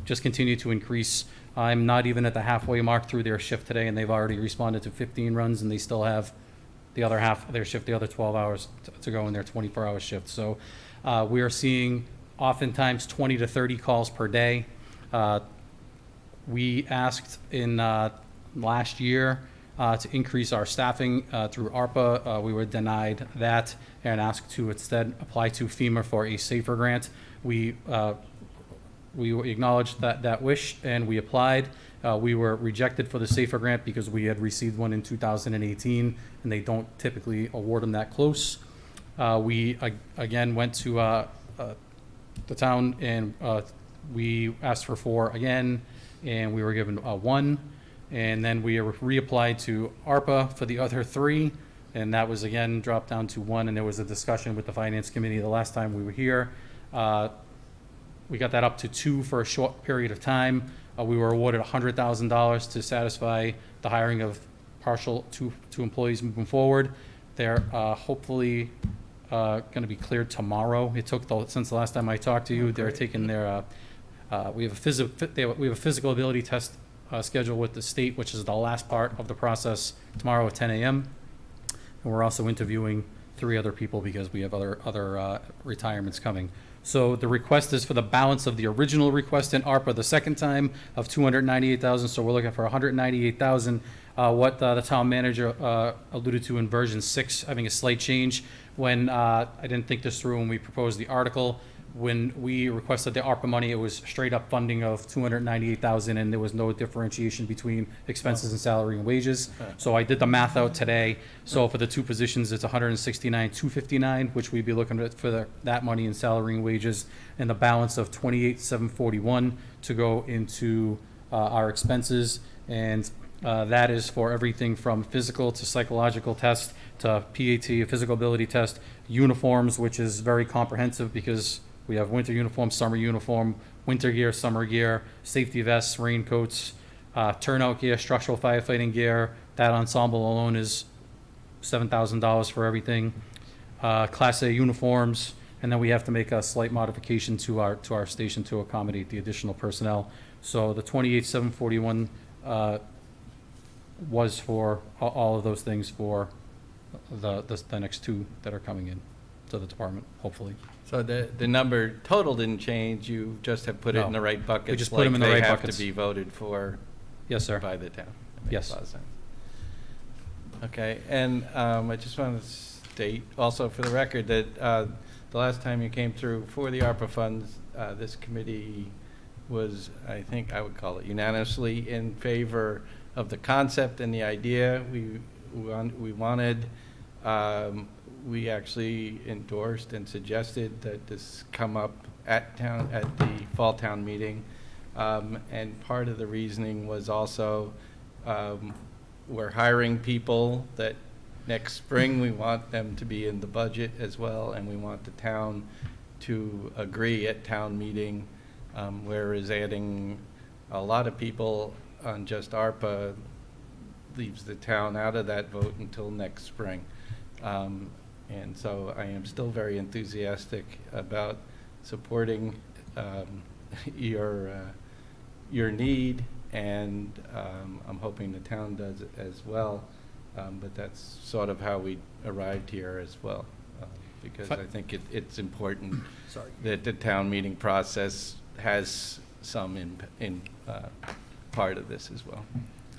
just continue to increase. I'm not even at the halfway mark through their shift today, and they've already responded to 15 runs, and they still have the other half of their shift, the other 12 hours to go in their 24-hour shift. So we are seeing oftentimes 20 to 30 calls per day. We asked in last year to increase our staffing through ARPA. We were denied that and asked to instead apply to FEMA for a SAFER grant. We acknowledged that wish, and we applied, We were rejected for the SAFER grant because we had received one in 2018, and they don't typically award them that close. Again went to the town, and we asked for 4 again, and we were given 1. And then we reapplied to ARPA for the other 3, and that was again dropped down to 1. And there was a discussion with the Finance Committee the last time we were here. We got that up to 2 for a short period of time. We were awarded $100,000 to satisfy the hiring of partial two employees moving forward. They're hopefully going to be cleared tomorrow. It took since the last time I talked to you. They're taking their we have a physical ability test scheduled with the state, which is the last part of the process, tomorrow at 10 a.m. And we're also interviewing 3 other people because we have other retirements coming. So the request is for the balance of the original request in ARPA the second time of $298,000. So we're looking for $198,000. What the town manager alluded to in version 6, having a slight change. When I didn't think this through when we proposed the article, when we requested the ARPA money, it was straight up funding of $298,000, and there was no differentiation between expenses and salary and wages. So I did the math out today. So for the 2 positions, it's $169,259, which we'd be looking at for that money in salary and wages, and the balance of $28,741 to go into our expenses. And that is for everything from physical to psychological test to PAT, a physical ability test, uniforms, which is very comprehensive because we have winter uniform, summer uniform, winter gear, summer gear, safety vests, raincoats, turnout gear, structural firefighting gear. That ensemble alone is $7,000 for everything. Class A uniforms, and then we have to make a slight modification to our station to accommodate the additional personnel. So the $28,741 was for all of those things for the next 2 that are coming in to the department, hopefully. So the number total didn't change, you just have put it in the right bucket? We just put them in the right buckets. They have to be voted for. Yes, sir. By the town. That makes Yes. a lot of sense. Okay, and I just want to state also for the record that the last time you came through for the ARPA funds, this committee was, I think I would call it unanimously in favor of the concept and the idea we wanted. We actually endorsed and suggested that this come up at the fall town meeting. And part of the reasoning was also we're hiring people that next spring we want them to be in the budget as well, and we want the town to agree at town meeting, whereas adding a lot of people on just ARPA leaves the town out of that vote until next spring. And so I am still very enthusiastic about supporting your need, and I'm hoping the town does it as well. But that's sort of how we arrived here as well, because I think it's important that the town meeting process has some in part of this as well.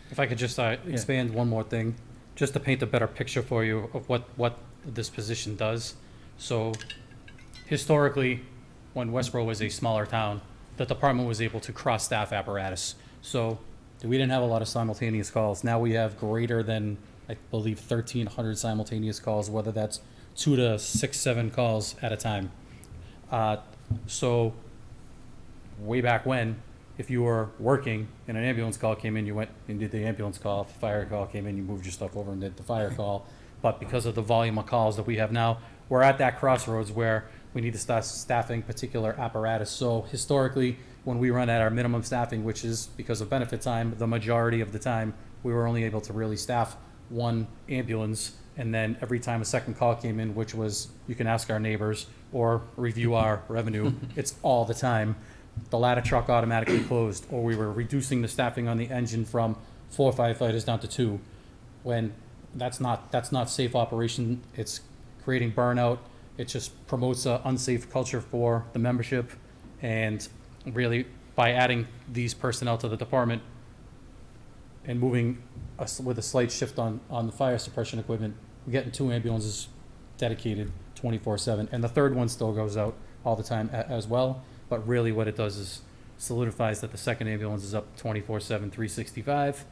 If I could just expand one more thing, just to paint a better picture for you of what this position does. So historically, when Westborough was a smaller town, the department was able to cross-staff apparatus. So we didn't have a lot of simultaneous calls. Now we have greater than, I believe, 1,300 simultaneous calls, whether that's 2 to 6, 7 calls at a time. So way back when, if you were working and an ambulance call came in, you went and did the ambulance call. If the fire call came in, you moved your stuff over and did the fire call. But because of the volume of calls that we have now, we're at that crossroads where we need to start staffing particular apparatus. So historically, when we run at our minimum staffing, which is because of benefit time, the majority of the time, we were only able to really staff 1 ambulance. And then every time a second call came in, which was, you can ask our neighbors or review our revenue, it's all the time. The ladder truck automatically closed, or we were reducing the staffing on the engine from 4 firefighters down to 2. When that's not safe operation. It's creating burnout. It just promotes an unsafe culture for the membership. And really, by adding these personnel to the department and moving us with a slight shift on the fire suppression equipment, we're getting 2 ambulances dedicated 24/7. And the third one still goes out all the time as well. But really what it does is solidifies that the second ambulance is up 24/7, 365,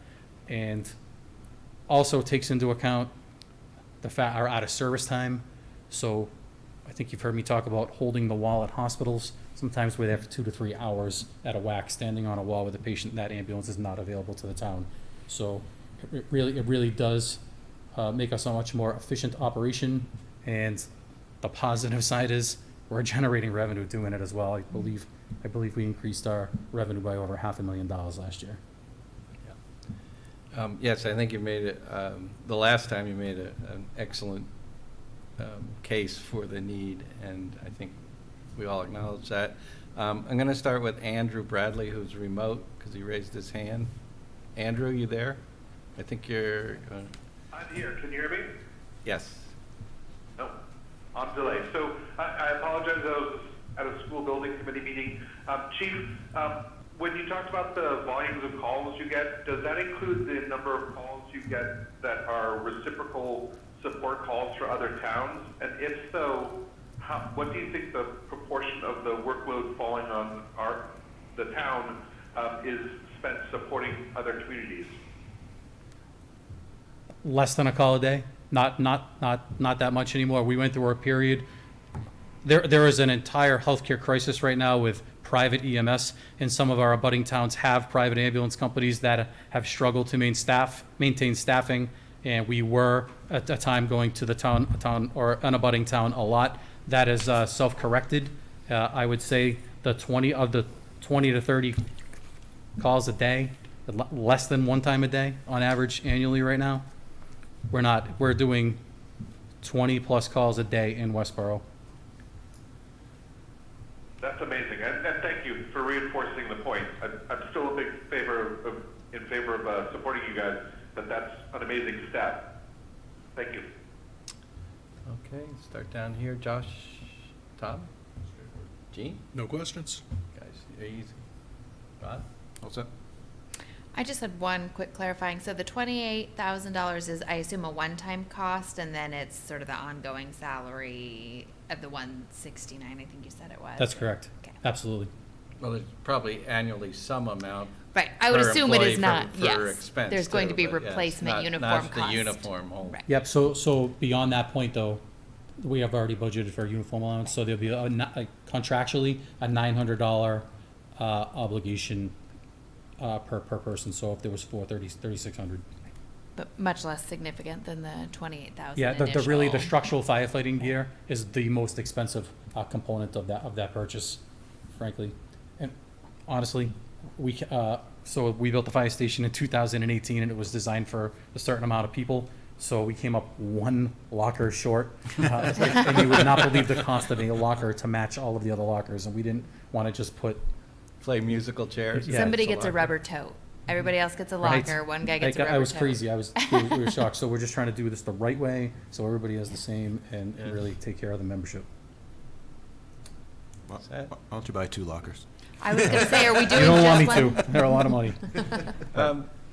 and also takes into account our out of service time. So I think you've heard me talk about holding the wall at hospitals. Sometimes we're there for 2 to 3 hours at a whack, standing on a wall with a patient. That ambulance is not available to the town. So it really does make us a much more efficient operation. And the positive side is we're generating revenue doing it as well. I believe we increased our revenue by over $500,000 last year. Yes, I think you made it, the last time you made an excellent case for the need, and I think we all acknowledge that. I'm going to start with Andrew Bradley, who's remote, because he raised his hand. Andrew, you there? I think you're... I'm here. Can you hear me? Yes. No. I'm delayed. So I apologize. I was at a school building committee meeting. Chief, when you talked about the volumes of calls you get, does that include the number of calls you get that are reciprocal support calls for other towns? And if so, what do you think the proportion of the workload falling on the town is spent supporting other communities? Less than a call a day. Not that much anymore. We went through a period. There is an entire healthcare crisis right now with private EMS, and some of our abutting towns have private ambulance companies that have struggled to maintain staffing. And we were at a time going to the town or an abutting town a lot. That is self-corrected. I would say the 20 to 30 calls a day, less than one time a day on average annually right now. We're doing 20 plus calls a day in Westborough. That's amazing, and thank you for reinforcing the point. I'm still in favor of supporting you guys, but that's an amazing step. Thank you. Okay, start down here. Josh, Tom, Gene? No questions. Guys, easy. Rod? All set? I just had one quick clarifying. So the $28,000 is, I assume, a one-time cost, and then it's sort of the ongoing salary of the 169. I think you said it was. That's correct. Okay. Absolutely. Well, there's probably annually some amount. Right. I would per assume it is employee not. for yes. expense There's going too, to be but yes, replacement not uniform the cost. uniform whole. Right. Yep, so beyond that point, though, we have already budgeted for a uniform allowance, so there'll be contractually a $900 obligation per person, so if there was 3,600. But much less significant than the 28,000. Yeah, the really, the initial. structural firefighting gear is the most expensive component of that purchase, frankly. And honestly, so we built the fire station in 2018, and it was designed for a certain amount of people. So we came up one locker short, and you would not believe the cost of a locker to match all of the other lockers, and we didn't want to just put. Play musical chairs. Yeah, Somebody it's gets a locker. rubber tote. Everybody else gets a Right. locker. One guy gets a rubber I was tote. crazy. We were shocked. So we're just trying to do this the right way, so everybody has the same, and Yeah. really take care of the membership. Why Set. don't you buy 2 lockers? I was going to say, are we doing You don't want me just to. one? They're a lot of money.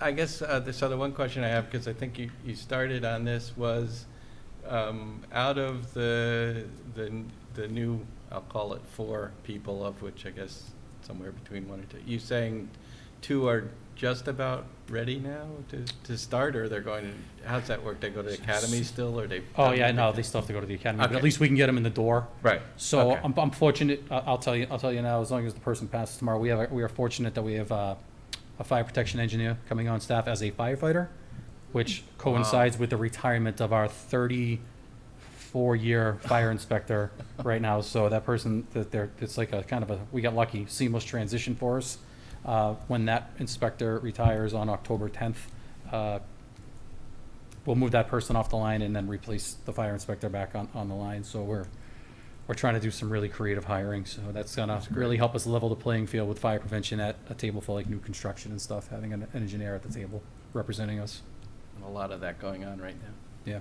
I guess, so the one question I have, because I think you started on this, was out of the new, I'll call it 4 people, of which I guess somewhere between 1 or 2, you saying 2 are just about ready now to start, or they're going to, how's that work? They go to the academy still, or they? Oh, yeah, no, they still have to go to the academy, but Okay. at least we can get them in the door. Right. So Okay. I'm fortunate, I'll tell you now, as long as the person passes tomorrow, we are fortunate that we have a fire protection engineer coming on staff as a firefighter, which coincides with the retirement of our 34-year fire inspector right now. So that person, it's like a kind of we got lucky, seamless transition for us. When that inspector retires on October 10th, we'll move that person off the line and then replace the fire inspector back on the line. So we're trying to do some really creative hiring. So that's gonna really help us level the playing field with fire prevention at a table for like new construction and stuff, having an engineer at the table representing us. A lot of that going on right now. Yeah.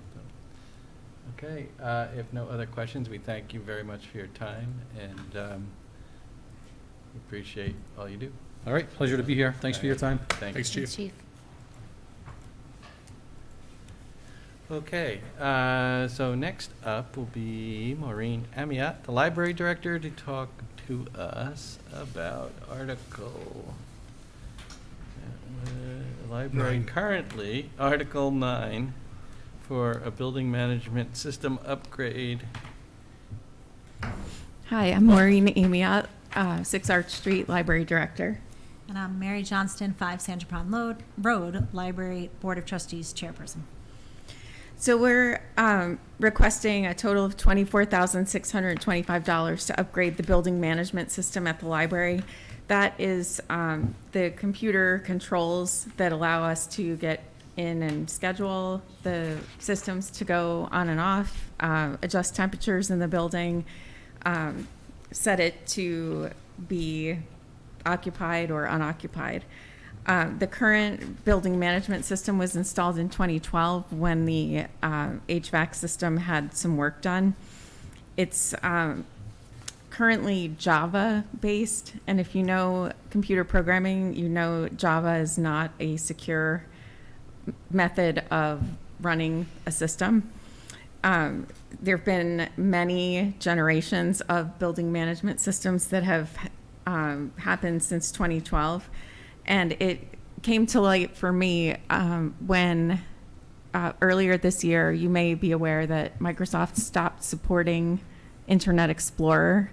Okay, if no other questions, we thank you very much for your time, and we appreciate all you do. All right, pleasure to be here. Thanks for your time. Thank Thanks, you. Chief. Chief. Okay, so next up will be Maureen Amiat, the library director, to talk to us about Article Library 9. currently, Article 9, for a building management system upgrade. Hi, I'm Maureen Amiat, 6 Arch Street Library Director. And I'm Mary Johnston, 5 Sandra Pond Road, Library Board of Trustees Chairperson. So we're requesting a total of $24,625 to upgrade the building management system at the library. That is the computer controls that allow us to get in and schedule the systems to go on and off, adjust temperatures in the building, set it to be occupied or unoccupied. The current building management system was installed in 2012 when the HVAC system had some work done. It's currently Java-based, and if you know computer programming, you know Java is not a secure method of running a system. There have been many generations of building management systems that have happened since 2012. And it came to light for me when earlier this year, you may be aware that Microsoft stopped supporting Internet Explorer.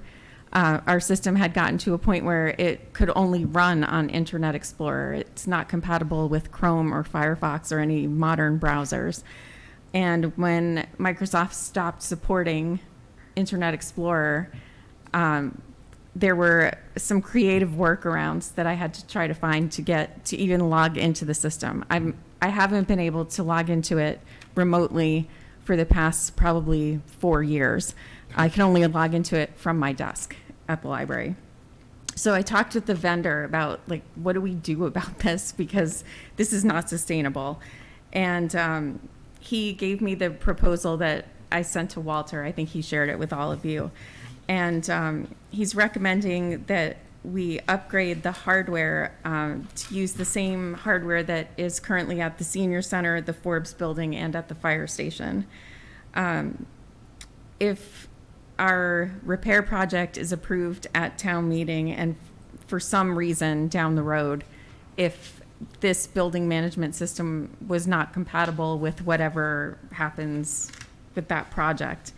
Our system had gotten to a point where it could only run on Internet Explorer. It's not compatible with Chrome or Firefox or any modern browsers. And when Microsoft stopped supporting Internet Explorer, there were some creative workarounds that I had to try to find to get to even log into the system. I haven't been able to log into it remotely for the past probably 4 years. I can only log into it from my desk at the library. So I talked with the vendor about, like, what do we do about this? Because this is not sustainable. And he gave me the proposal that I sent to Walter. I think he shared it with all of you. And he's recommending that we upgrade the hardware to use the same hardware that is currently at the senior center, the Forbes building, and at the fire station. If our repair project is approved at town meeting, and for some reason down the road, if this building management system was not compatible with whatever happens with that project,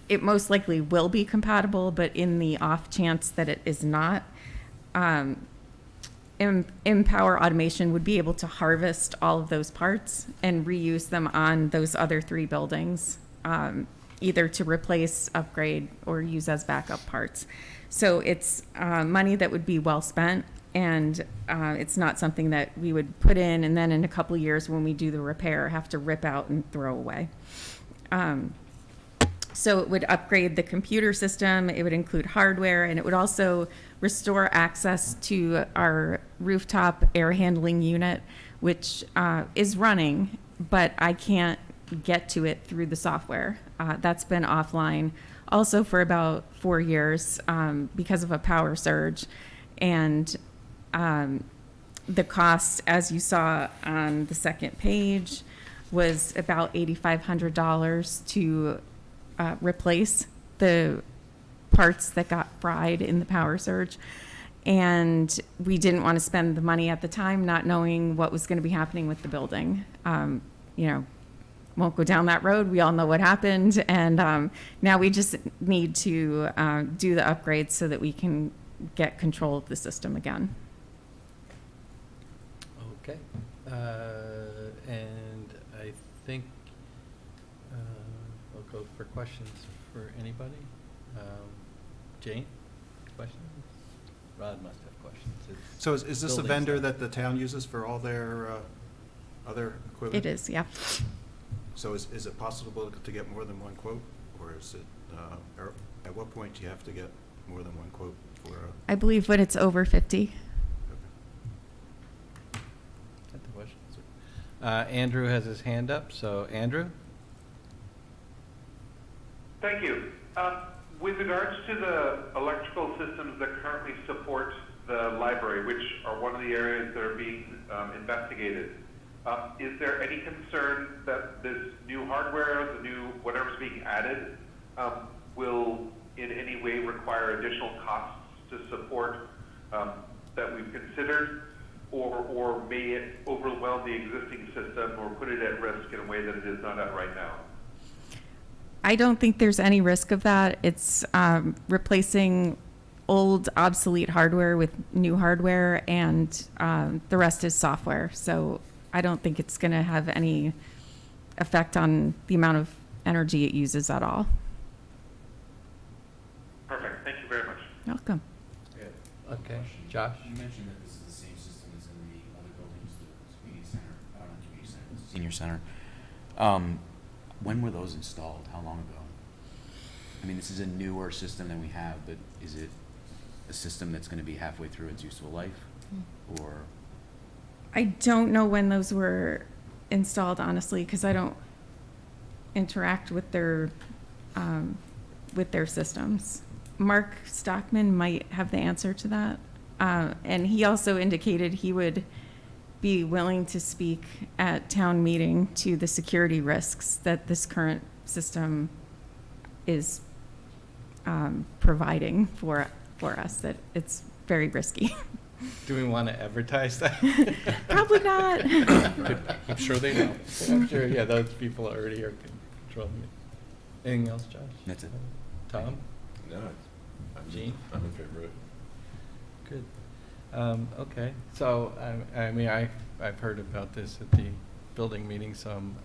it most likely will be compatible, but in the off chance that it is not, Empower Automation would be able to harvest all of those parts and reuse them on those other 3 buildings, either to replace, upgrade, or use as backup parts. So it's money that would be well spent, and it's not something that we would put in and then in a couple of years when we do the repair have to rip out and throw away. So it would upgrade the computer system, it would include hardware, and it would also restore access to our rooftop air handling unit, which is running, but I can't get to it through the software. That's been offline also for about 4 years because of a power surge. And the cost, as you saw on the second page, was about $8,500 to replace the parts that got fried in the power surge. And we didn't want to spend the money at the time, not knowing what was going to be happening with the building. Won't go down that road. We all know what happened. And now we just need to do the upgrades so that we can get control of the system again. Okay. And I think we'll go for questions for anybody. Jane, questions? Rod must have questions. It's So is this a building vendor stuff. that the town uses for all their other equipment? It is, yeah. So is it possible to get more than one quote? Or is it, or at what point do you have to get more than one quote for a? I believe when it's over 50. Got the questions. Andrew has his hand up, so Andrew? Thank you. With regards to the electrical systems that currently support the library, which are one of the areas that are being investigated, Is there any concern that this new hardware, the new whatever's being added, will in any way require additional costs to support that we've considered, or may it overwhelm the existing system or put it at risk in a way that it is not at right now? I don't think there's any risk of that. It's replacing old, obsolete hardware with new hardware, and the rest is software. So I don't think it's going to have any effect on the amount of energy it uses at all. Perfect. Thank you very much. Welcome. Okay, Josh? You mentioned that this is the same system as in the other buildings, the community center, not community center, senior center. When were those installed? How long ago? I mean, this is a newer system than we have, but is it a system that's going to be halfway through its useful life? Or? I don't know when those were installed, honestly, because I don't interact with their systems. Mark Stockman might have the answer to that. And he also indicated he would be willing to speak at town meeting to the security risks that this current system is providing for us, that it's very risky. Do we want to advertise that? Probably not. I'm sure they know. I'm sure, yeah, those people already are controlling it. Anything else, Josh? That's it. Tom? No, Gene? I'm in favor of it. Good. Okay, so, I mean, I've heard about this at the building meeting, so I'm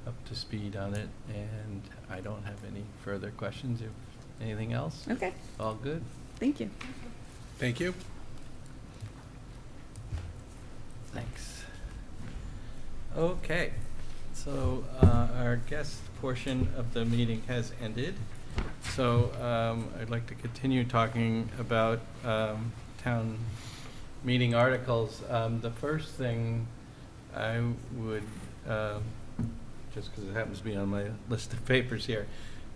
up to speed on it, and I don't have any further questions. If anything else? Okay, All good? thank you. Thank you. Thanks. Okay, so our guest portion of the meeting has ended. So I'd like to continue talking about town meeting articles. The first thing I would, just because it happens to be on my list of papers here,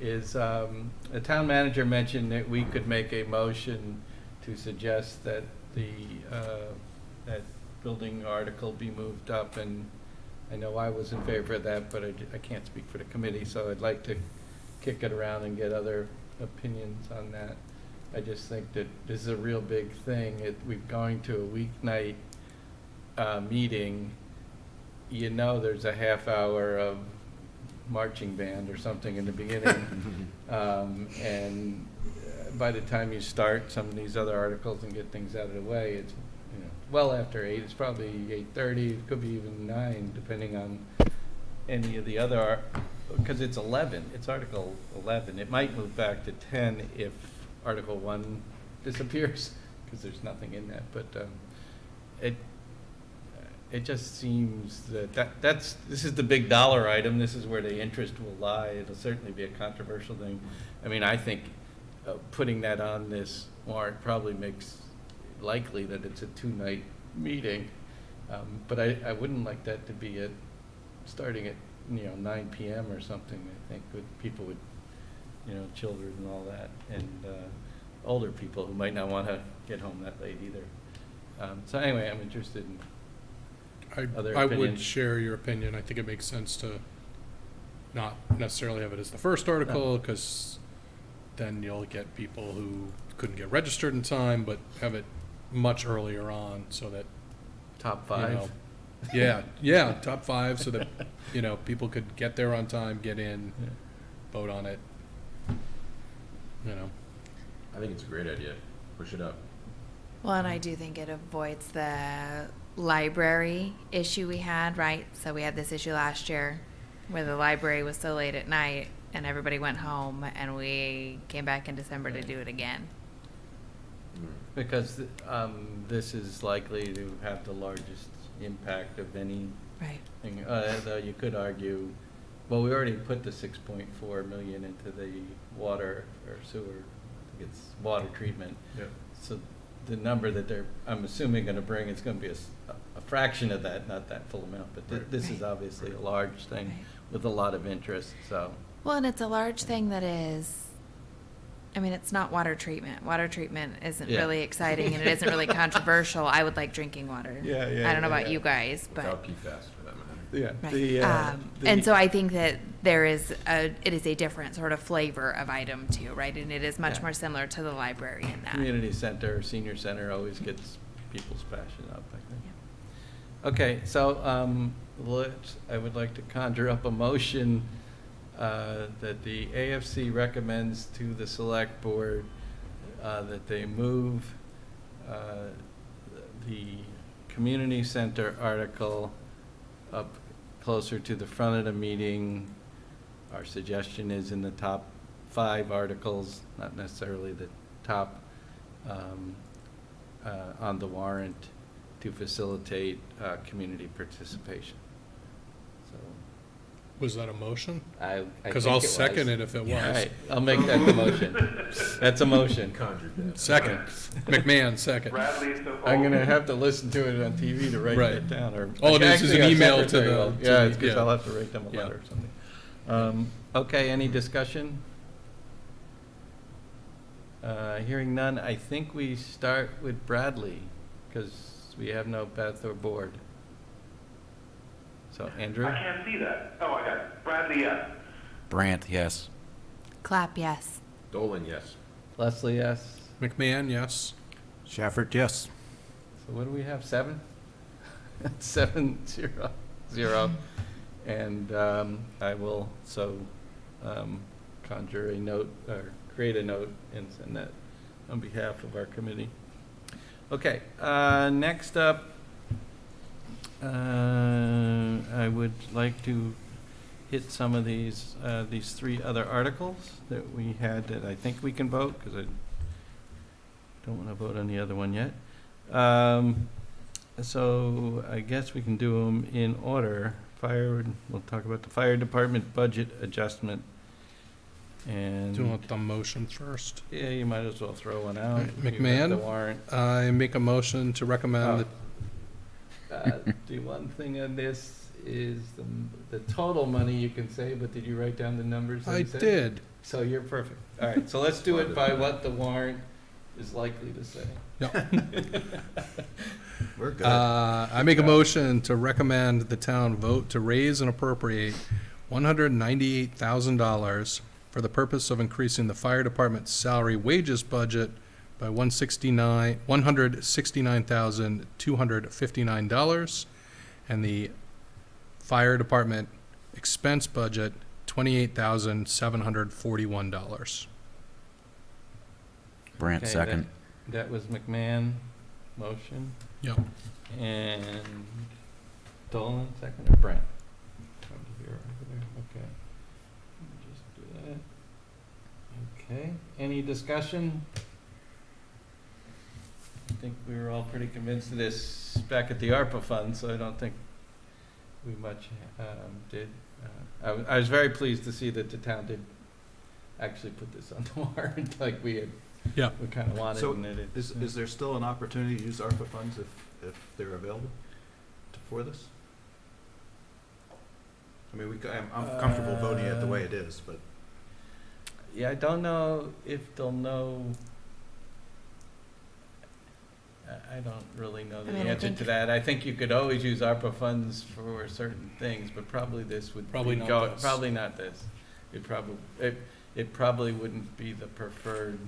is the town manager mentioned that we could make a motion to suggest that that building article be moved up, and I know I was in favor of that, but I can't speak for the committee, so I'd like to kick it around and get other opinions on that. I just think that this is a real big thing. We're going to a weeknight meeting. You know, there's a half hour of marching band or something in the beginning, and by the time you start some of these other articles and get things out of the way, it's well after 8. It's probably 8:30. It could be even 9, depending on any of the other, because it's 11. It's Article 11. It might move back to 10 if Article 1 disappears, because there's nothing in that. But it just seems that this is the big dollar item. This is where the interest will lie. It'll certainly be a controversial thing. I mean, I think putting that on this warrant probably makes likely that it's a 2-night meeting, but I wouldn't like that to be starting at 9 p.m. or something. I think with people with children and all that, and older people who might not want to get home that late either. So anyway, I'm interested in other I opinions. would share your opinion. I think it makes sense to not necessarily have it as the first article, because then you'll get people who couldn't get registered in time, but have it much earlier on, so that Top 5. yeah, top 5, so that people could get there on time, get in, vote on it. I think it's a great idea. Push it up. Well, and I do think it avoids the library issue we had, right? So we had this issue last year where the library was so late at night and everybody went home, and we came back in December to do it again. Because this is likely to have the largest impact of anything. Right. Though you could argue, well, we already put the $6.4 million into the water or sewer. I think it's water treatment. Yeah. So the number that I'm assuming, going to bring is going to be a fraction of that, not that full amount. But this is obviously a large thing with a lot of interest. So. Well, and it's a large thing that is I mean, it's not water treatment. Water treatment isn't Yeah. really exciting and it isn't really controversial. I would like drinking water. Yeah, yeah, I don't know yeah, about yeah. you guys, but. Without PFAS for that matter. Yeah. Right. And so I think that it is a different sort of flavor of item too, right? And it is much Yeah. more similar to the library in that. Community center or senior center always gets people splashing up, I think. Okay, so I would like to conjure up a motion that the AFC recommends to the select board that they move the community center article up closer to the front of the meeting. Our suggestion is in the top 5 articles, not necessarily the top on the warrant, to facilitate community participation. So Was that a motion? I Because think I'll it was. second it if it was. All right, I'll make that the motion. That's a motion. Conjured that. Second. McMahon, second. Bradley, so. I'm gonna have to listen to it on TV to write Right. it down, or. All it is Actually, an our email to secretary the- will. to Yeah, the- it's because yeah. I'll have to write them a Yeah. letter or something. Okay, any discussion? Hearing none, I think we start with Bradley, because we have no Beth or board. So, Andrew? I can't see that. Oh, I got it. Bradley, yes. Brandt, yes. Clap, yes. Dolan, yes. Leslie, yes. McMahon, yes. Shafford, yes. So what do we have, 7? 7-0. And I will conjure a note, or create a note and send that on behalf of our committee. Okay, next up, I would like to hit some of these 3 other articles that we had that I think we can vote, because I don't want to vote on the other one yet. So I guess we can do them in order. We'll talk about the fire department budget adjustment. And Do you want the motion first? yeah, you might as well throw one out. Right, You've got McMahon? the warrant. I make a motion to recommend The one thing on this is the total money you can say, but did you write down the numbers? that I you said? did. So you're perfect. All right, so let's do it by what the warrant is likely to say. We're good. I make a motion to recommend the town vote to raise and appropriate $198,000 for the purpose of increasing the fire department's salary wages budget by $169,259 and the fire department expense budget $28,741. Brandt, Okay, second. That was McMahon, motion, Yep. and Dolan, second, or Brent? Okay. Let me just do that. Okay, any discussion? I think we were all pretty convinced of this back at the ARPA fund, so I don't think we much did. I was very pleased to see that the town did actually put this on the warrant, like we kind of wanted. So and it is there still an opportunity to use ARPA funds if they're available for this? I mean, I'm comfortable voting it the way it is, but. Yeah, I don't know if they'll know. I don't really know the I mean, I answer think- to that. I think you could always use ARPA funds for certain things, but probably this would Probably be not this. Probably not this. It probably wouldn't be the preferred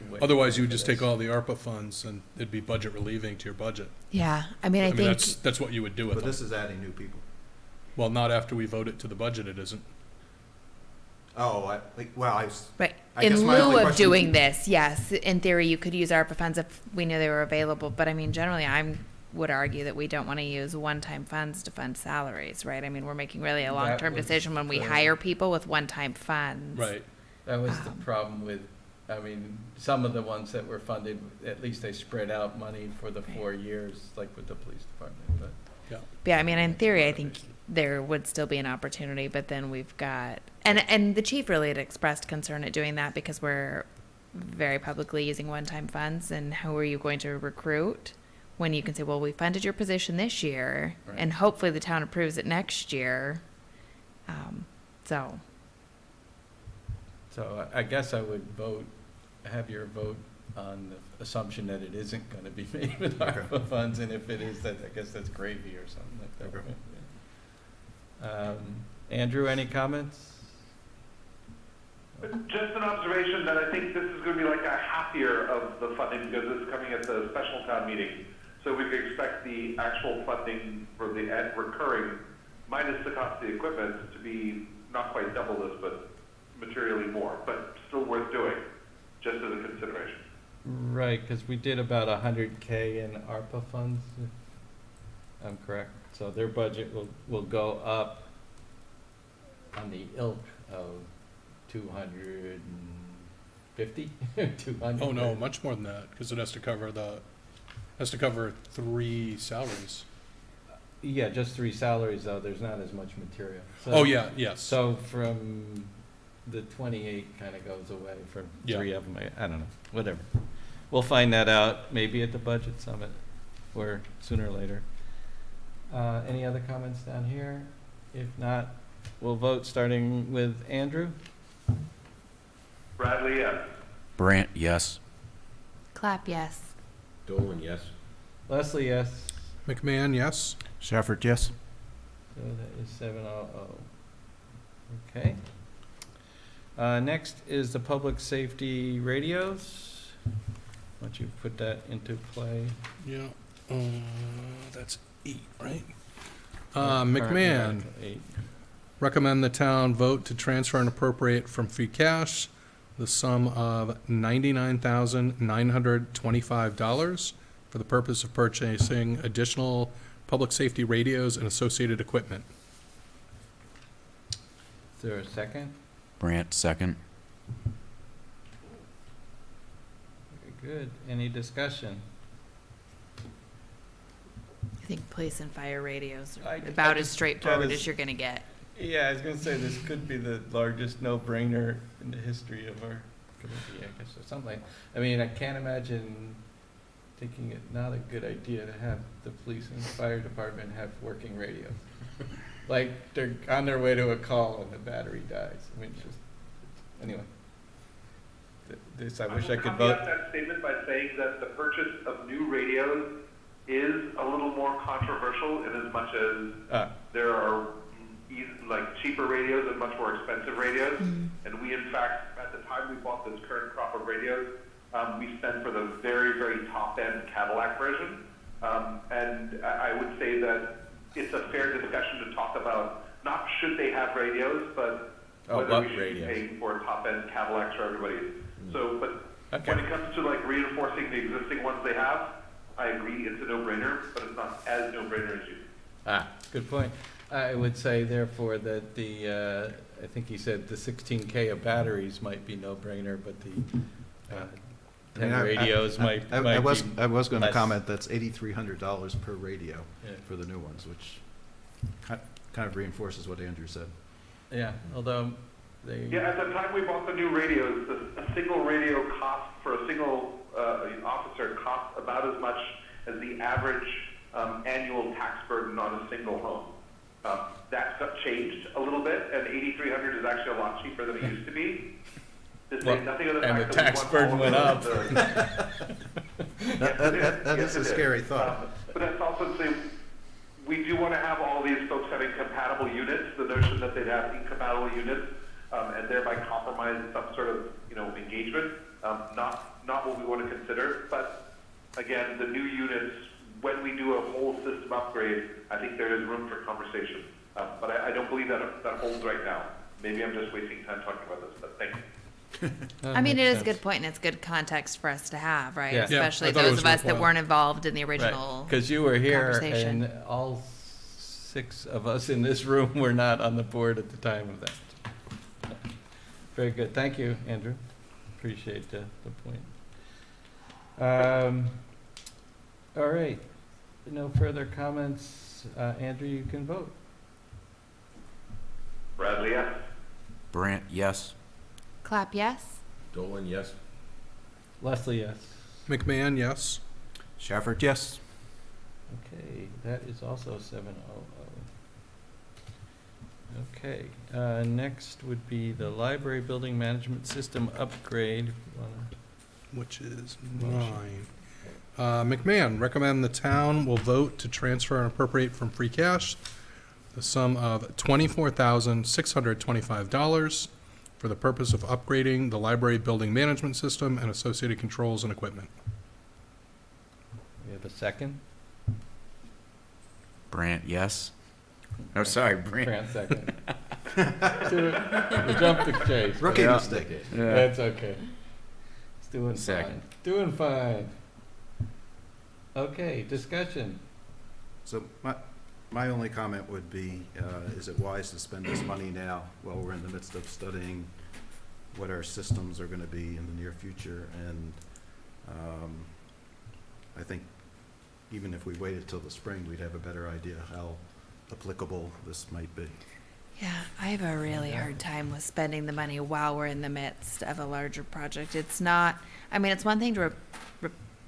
way. Otherwise, you would for just this. take all the ARPA funds and it'd be budget relieving to your budget. Yeah, I mean, I think, that's what you would do with But them. this is adding new people. Well, not after we vote it to the budget, it isn't. Oh, right, I in guess my lieu only of question- doing this, yes, in theory, you could use ARPA funds if we knew they were available, but I mean, generally, I would argue that we don't want to use one-time funds to fund salaries, right? I mean, we're making really a That long-term was decision when we the- hire people with one-time funds. Right. That was the problem with, I mean, some of the ones that were funded, at least they spread out money for the 4 years, like with the police department, but. Yeah, I mean, in theory, I think there would still be an opportunity, but then we've got, and the chief really had expressed concern at doing that because we're very publicly using one-time funds, and how are you going to recruit when you can say, well, we funded your position this year, Right. and hopefully the town approves it next year. So, So I guess I would have your vote on the assumption that it isn't gonna be made with ARPA funds, and if it is, that, I guess that's gravy or something like that. Okay. Yeah. Andrew, any comments? Just an observation that I think this is going to be like a half year of the funding because it's coming at the special town meeting. So we could expect the actual funding for the recurring, minus the cost of the equipment, to be not quite double this, but materially more, but still worth doing, just as a consideration. Right, because we did about 100K in ARPA funds, if I'm correct. So their budget will go up on the ilk of 250, 200. Oh, no, much more than that, because it has to cover 3 salaries. Yeah, just 3 salaries, though. There's not as much material. So, Oh, yeah, yes. So from the 28 kind of goes away from Yeah. 3 of them. I don't know, whatever. We'll find that out maybe at the budget summit or sooner or later. Any other comments down here? If not, we'll vote starting with Andrew. Bradley, yes. Brant, yes. Clap, yes. Dolan, yes. Leslie, yes. McMahon, yes. Shafford, yes. So that is 700. Okay. Next is the public safety radios. Why don't you put that into play? Yeah. That's 8, right? Currently McMahon, Article 8. recommend the town vote to transfer and appropriate from free cash the sum of $99,925 for the purpose of purchasing additional public safety radios and associated equipment. Is there a second? Brant, second. Very good. Any discussion? I think police and fire radios I- are about I as just- straightforward that is- as you're gonna get. Yeah, I was gonna say this could be the largest no-brainer in the history of our committee, I guess, or something. I mean, I can't imagine thinking it not a good idea to have the police and fire department have working radios. Like, they're on their way to a call and the battery dies. I mean, it's just, anyway. This, I wish I could will vote. caveat that statement by saying that the purchase of new radios is a little more controversial in as much as there are cheaper radios and much more expensive radios. And we, in fact, at the time we bought this current crop of radios, we spent for the very, very top-end Cadillac version. And I would say that it's a fair discussion to talk about, not should they have radios, but whether we should be paying for top-end Cadillacs for everybody. So, but when it comes to like reinforcing the existing ones they have, I agree it's a no-brainer, but it's not as no-brainer as you. Good point. I would say therefore that the, I think he said the 16K of batteries might be no-brainer, but the 10 radios might be I was going to less. comment that's $8,300 per radio Yeah. for the new ones, which kind of reinforces what Andrew said. Yeah, although they. Yeah, at the time we bought the new radios, a single radio cost for a single officer costs about as much as the average annual tax burden on a single home. That's got changed a little bit, and $8,300 is actually a lot cheaper than it used to be. This Well, ain't nothing of the and fact the that we tax want burden all of went them. up. That Yes, is a it scary thought. But that's also to say, we do want to have all these folks having compatible units. The notion that they'd have incompatible units and thereby compromise some sort of engagement, not what we want to consider. But again, the new units, when we do a whole system upgrade, I think there is room for conversation. But I don't believe that holds right now. Maybe I'm just wasting time talking about this, but thank you. I mean, it is a good point, and it's good context for us to have, right? Yeah. Yeah, Especially I thought it those was of us that worthwhile. weren't involved in the original. Because you were here, conversation. and all 6 of us in this room were not on the board at the time of that. Very good. Thank you, Andrew. Appreciate the point. All right. No further comments. Andrew, you can vote. Bradley, yes. Brant, yes. Clap, yes. Dolan, yes. Leslie, yes. McMahon, yes. Shafford, yes. Okay, that is also 700. Okay, next would be the library building management system upgrade. Which is 9. McMahon, recommend the town will vote to transfer and appropriate from free cash the sum of $24,625 for the purpose of upgrading the library building management system and associated controls and equipment. We have a second? Brant, yes? Oh, sorry, Brant. Grant second. We jumped the chase. but Rookie yeah. mistake. That's okay. It's doing Second. fine. Doing fine. Okay, discussion. So my only comment would be, is it wise to spend this money now while we're in the midst of studying what our systems are gonna be in the near future? And I think even if we waited till the spring, we'd have a better idea how applicable this might be. Yeah, I have a really hard time with spending the money while we're in the midst of a larger project. It's not, I mean, it's one thing to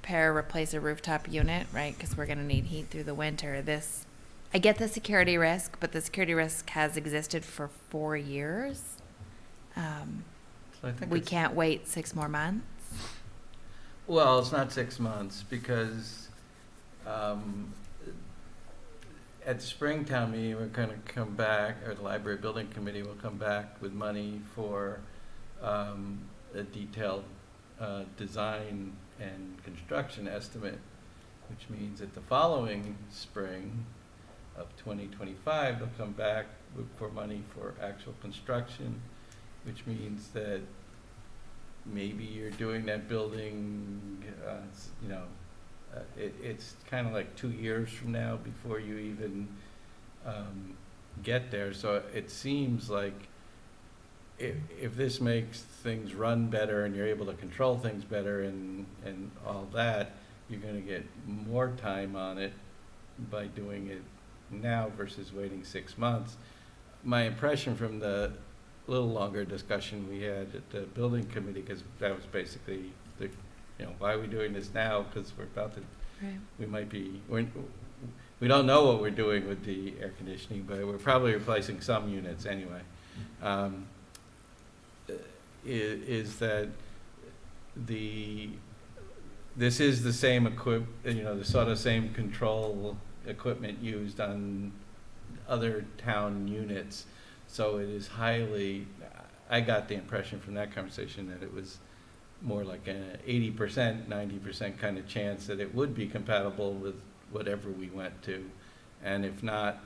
replace a rooftop unit, right? Because we're going to need heat through the winter. I get the security risk, but the security risk has existed for 4 years. So I think We it's- can't wait 6 more months. Well, it's not 6 months because at the Springtown meeting, we're going to come back, or the library building committee will come back with money for a detailed design and construction estimate, which means that the following spring of 2025, they'll come back for money for actual construction, which means that maybe you're doing that building, it's kind of like 2 years from now before you even get there. So it seems like if this makes things run better and you're able to control things better and all that, you're going to get more time on it by doing it now versus waiting 6 months. My impression from the little longer discussion we had at the building committee, because that was basically why are we doing this now? Because we're about to, Right. we don't know what we're doing with the air conditioning, but we're probably replacing some units anyway. Is that this is the same the sort of same control equipment used on other town units. So it is I got the impression from that conversation that it was more like an 80%, 90% kind of chance that it would be compatible with whatever we went to. And if not,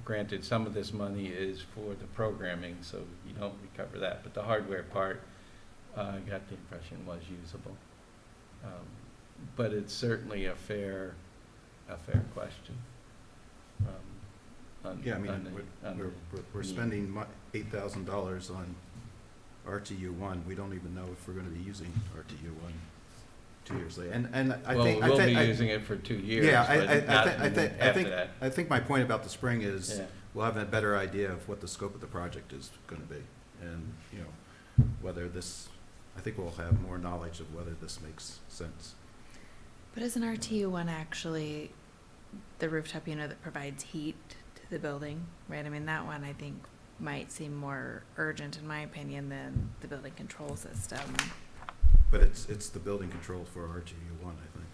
granted, some of this money is for the programming, so you don't recover that. But the hardware part, I got the impression was usable. But it's certainly a fair question. We're spending $8,000 on RTU1. We don't even know if we're going to be using RTU1 2 years later. And I think we'll be using it for 2 years. Yeah, but not after that. I think my point about the spring is Yeah. we'll have a better idea of what the scope of the project is going to be, and whether this. I think we'll have more knowledge of whether this makes sense. But isn't RTU1 actually the rooftop unit that provides heat to the building, right? I mean, that one I think might seem more urgent, in my opinion, than the building control system. But it's the building control for RTU1, I think.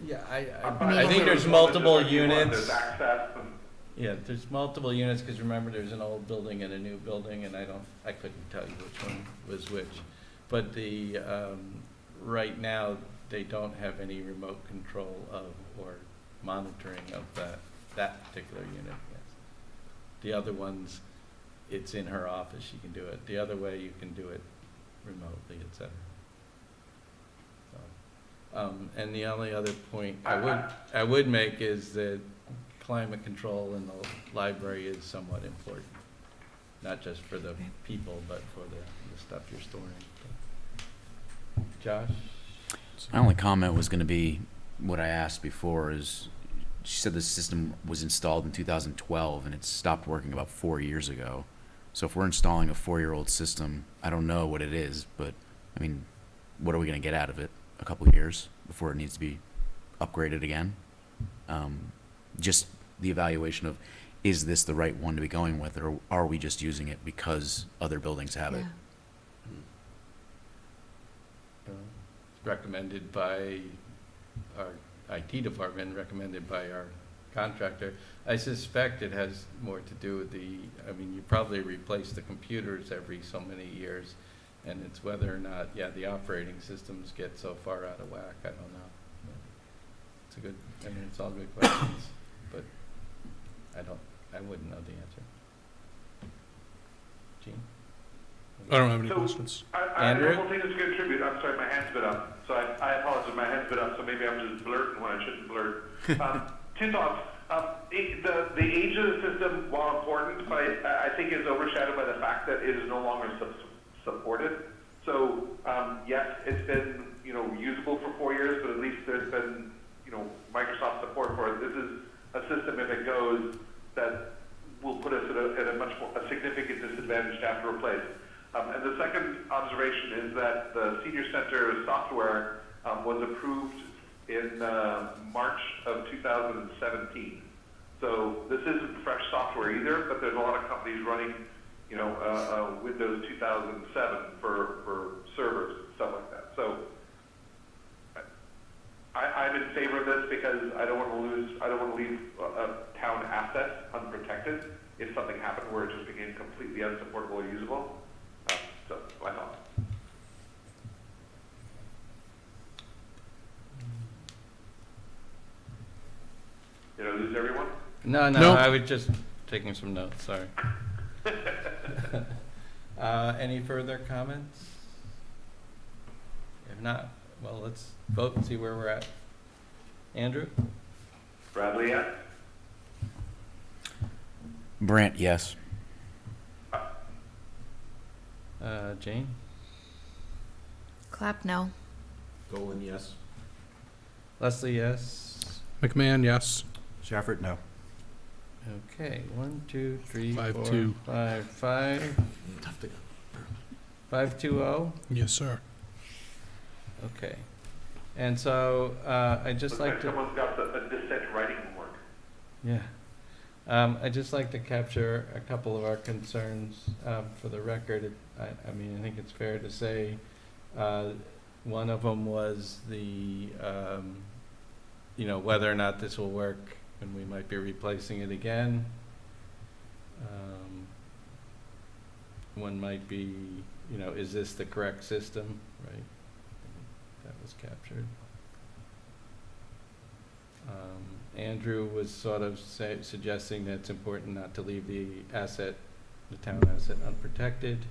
Yeah, mean, I think there's multiple units. There's access and Yeah, there's multiple units, because remember, there's an old building and a new building, and I couldn't tell you which one was which. But right now, they don't have any remote control of or monitoring of that particular unit, yes. The other ones, it's in her office, she can do it. The other way, you can do it remotely, et cetera. So, and the only other point I would make is that climate control in the library is somewhat important, not just for the people, but for the stuff you're storing. Josh? My only comment was going to be what I asked before is, she said the system was installed in 2012 and it stopped working about 4 years ago. So if we're installing a 4-year-old system, I don't know what it is, but I mean, what are we going to get out of it? A couple of years before it needs to be upgraded again? just the evaluation of, is this the right one to be going with, or are we just using it because other buildings have it? Recommended by our IT department, recommended by our contractor. I suspect it has more to do with I mean, you probably replace the computers every so many years, and it's whether or not, the operating systems get so far out of whack, I don't know. It's it's all good questions, but I wouldn't know the answer. Gene? I don't have any So, questions. I have Andrew? a couple things to contribute. I'm sorry, my hand's been up. So I apologize, my hand's been up, so maybe I'm just blurting when I shouldn't blurt. Two thoughts. The age of the system, while important, but I think is overshadowed by the fact that it is no longer supported. So, yes, it's been, usable for 4 years, but at least there's been, Microsoft support for it. This is a system, if it goes, that will put us at a much more, a significant disadvantage to have to replace. And the second observation is that the senior center software was approved in March of 2017. So this isn't fresh software either, but there's a lot of companies running, Windows 2007 for servers and stuff like that. So I'm in favor of this because I don't want to leave a town asset unprotected if something happened where it just became completely unsupportable or usable. So, why not? Did I lose everyone? No, Nope. I was just taking some notes, sorry. Any further comments? If not, well, let's vote and see where we're at. Andrew? Bradley, yes? Brant, yes. Jane? Clap, no. Dolan, yes. Leslie, yes. McMahon, yes. Shafford, no. Okay, 1, 2, 3, 4, 5-2. 5. 5-2-0? Yes, sir. Okay. And so, I'd just Looks like like to, someone's got a dissent writing homework. yeah. I'd just like to capture a couple of our concerns, for the record. I mean, I think it's fair to say, one of them was the, whether or not this will work and we might be replacing it again. One might be, is this the correct system, right? That was captured. Andrew was sort of suggesting that it's important not to leave the town asset unprotected.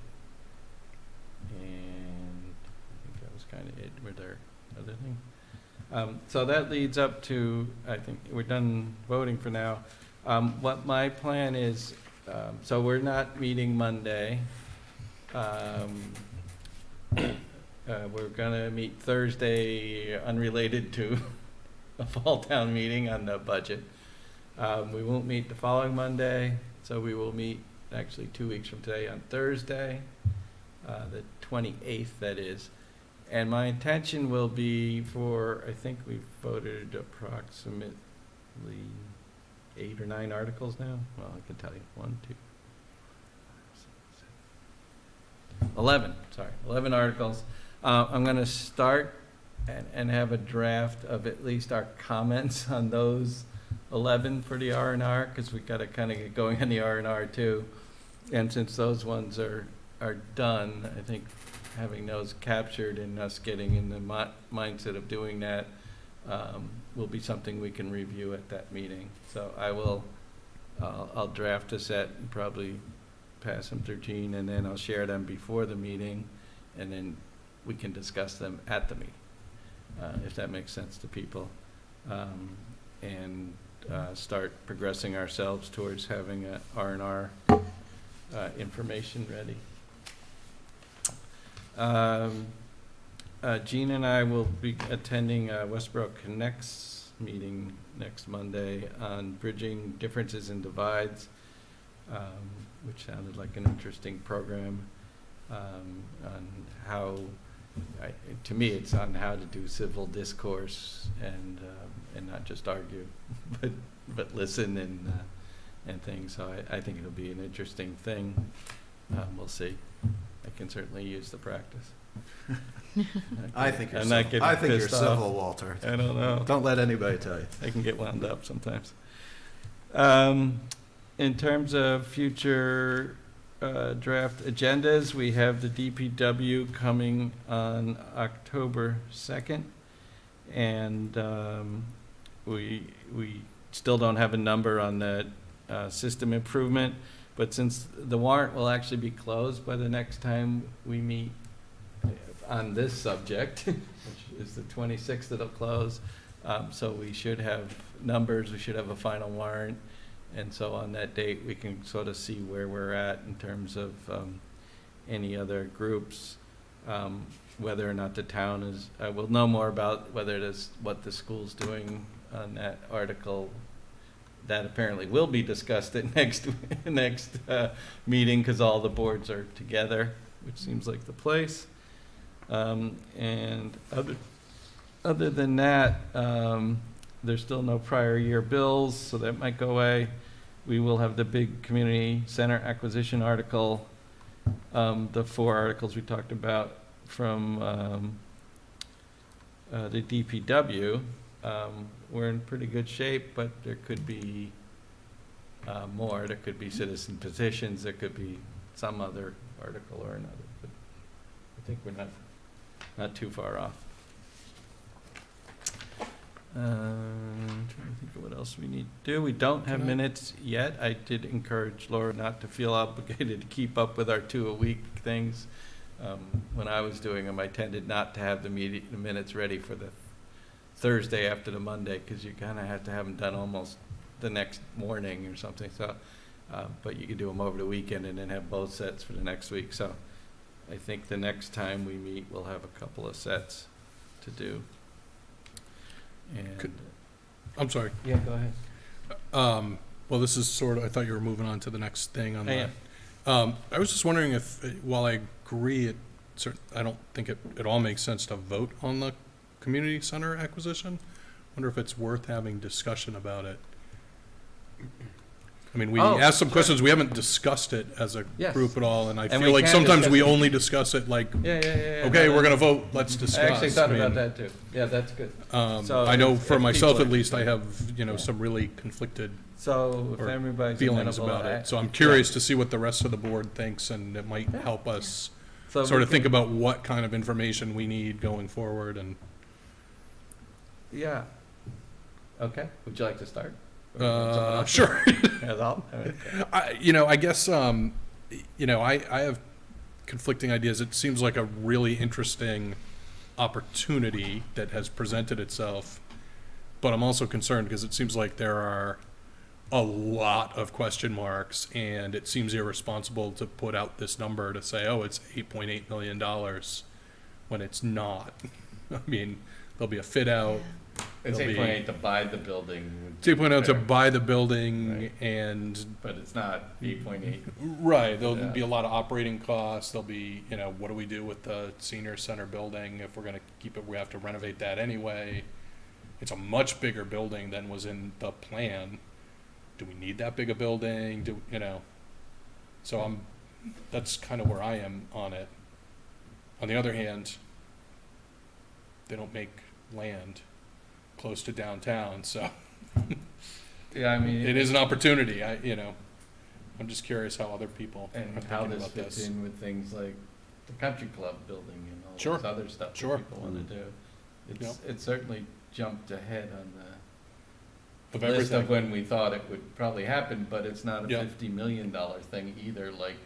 And I think that was kind of it. Were there other things? So that leads up to, I think we're done voting for now. What my plan is, so we're not meeting Monday. We're gonna meet Thursday, unrelated to a fall town meeting on the budget. We won't meet the following Monday, so we will meet actually 2 weeks from today on Thursday, the 28th, that is. And my intention will be for, I think we've voted approximately 8 or 9 articles now. Well, I can tell you, 1, 2, 5, 6, 7, 11 articles. I'm going to start and have a draft of at least our comments on those 11 for the R&R, because we've got to kind of get going on the R&R too. And since those ones are done, I think having those captured and us getting in the mindset of doing that will be something we can review at that meeting. So I'll draft a set and probably pass them through Gene, and then I'll share them before the meeting, and then we can discuss them at the meeting, if that makes sense to people, and start progressing ourselves towards having a R&R information ready. Gene and I will be attending Westborough Connects meeting next Monday on bridging differences and divides, which sounded like an interesting program, on how to me, it's on how to do civil discourse and not just argue, but listen and things. So I think it'll be an interesting thing. We'll see. I can certainly use the practice. I think you're I'm not civil. getting I think you're pissed off. civil, Walter. I don't know. Don't let anybody tell you. I can get wound up sometimes. In terms of future draft agendas, we have the DPW coming on October 2nd. And we still don't have a number on that system improvement. But since the warrant will actually be closed by the next time we meet on this subject, which is the 26th it'll close, so we should have numbers, we should have a final warrant, and so on that date we can sort of see where we're at in terms of any other groups, whether or not the town is, we'll know more about whether it is what the school's doing on that article. That apparently will be discussed at next meeting, because all the boards are together, which seems like the place. And other than that, there's still no prior year bills, so that might go away. We will have the big community center acquisition article, the 4 articles we talked about from the DPW. We're in pretty good shape, but there could be more. There could be citizen petitions. There could be some other article or another. But I think we're not too far off. Trying to think of what else we need to do. We don't have minutes yet. I did encourage Laura not to feel obligated to keep up with our 2-a-week things. When I was doing them, I tended not to have the minutes ready for the Thursday after the Monday, because you kind of have to have them done almost the next morning or something. So, but you could do them over the weekend and then have both sets for the next week. So I think the next time we meet, we'll have a couple of sets to do. And I'm sorry. yeah, go ahead. Well, this is sort of, I thought you were moving on to the next thing on I that. I was just wondering if, while I agree, I don't think it all makes sense to vote on the community center acquisition. Wonder if it's worth having discussion about it. I mean, we asked some questions. We haven't discussed it as a Yes. group at all, and I And feel we like can sometimes discuss we it. only discuss it like, Yeah. okay, we're gonna vote, let's discuss. I actually thought I mean, about that too. Yeah, that's good. So I know if for people myself are at least, I interested. have, Yeah. some really conflicted So if or everybody's feelings amenable, about I- it. So I'm curious to see what the rest of the board thinks, and it might help us so sort we of think can- about what kind of information we need going forward. And Yeah. Okay. Would you like to start? Or someone else? sure. That's all? Okay. I guess I have conflicting ideas. It seems like a really interesting opportunity that has presented itself, but I'm also concerned because it seems like there are a lot of question marks, and it seems irresponsible to put out this number to say, oh, it's $8.8 million when it's not. I mean, there'll be a fit out. It's There'll be 8.8 to buy the building. 2.0 to Fair. buy the building, Right. and But it's not 8.8. right, there'll Yeah. be a lot of operating costs. There'll be, what do we do with the senior center building? If we're gonna keep it, we have to renovate that anyway. It's a much bigger building than was in the plan. Do we need that big a building? So that's kind of where I am on it. On the other hand, they don't make land close to downtown, so Yeah, I mean. it is an opportunity. I'm just curious how other people are And thinking how this about fits this. in with things like the country club building and all Sure. this other stuff Sure. that people want to do. Yep. It's certainly jumped ahead on Of the list of everything. when we thought it would probably happen, but it's not a Yeah. $50 million thing either, like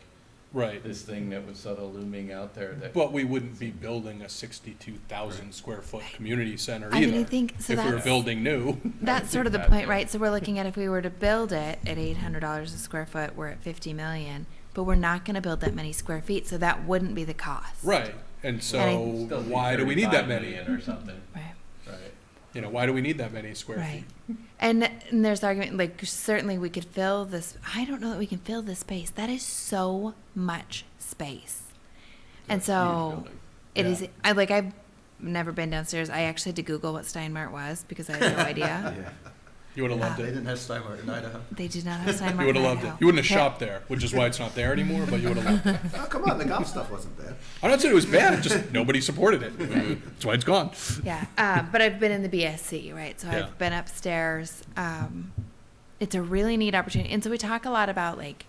Right. this thing that was sort of looming out there that. But we wouldn't be building a 62,000 square foot community center I either. mean, I think, so if we were that's, building new. that's sort of the that, point, yeah. right? So we're looking at if we were to build it at $800 a square foot, we're at 50 million, but we're not gonna build that many square feet, so that wouldn't be the cost. Right. And so Still be why do we need that 35 many? million or something, Right. right? Why do we need that many square Right. feet? And there's the argument, like, certainly we could fill this, I don't know that we can fill this space. That is so much space. And Huge so building. It Yeah. is. I've never been downstairs. I actually had to Google what Steinmart was because I had no idea. Yeah. You would have loved They it. didn't have Steinmart in Idaho. They did not have Steinmart. You would have in loved it. Idaho. You wouldn't have Yeah. shopped there, which is why it's not there anymore, but you would have loved it. Oh, come on, the golf stuff wasn't bad. I'm not saying it was bad, it just nobody supported it. That's why it's gone. Yeah, but I've been in the BSC, right? So Yeah. I've been upstairs. It's a really neat opportunity. And so we talk a lot about like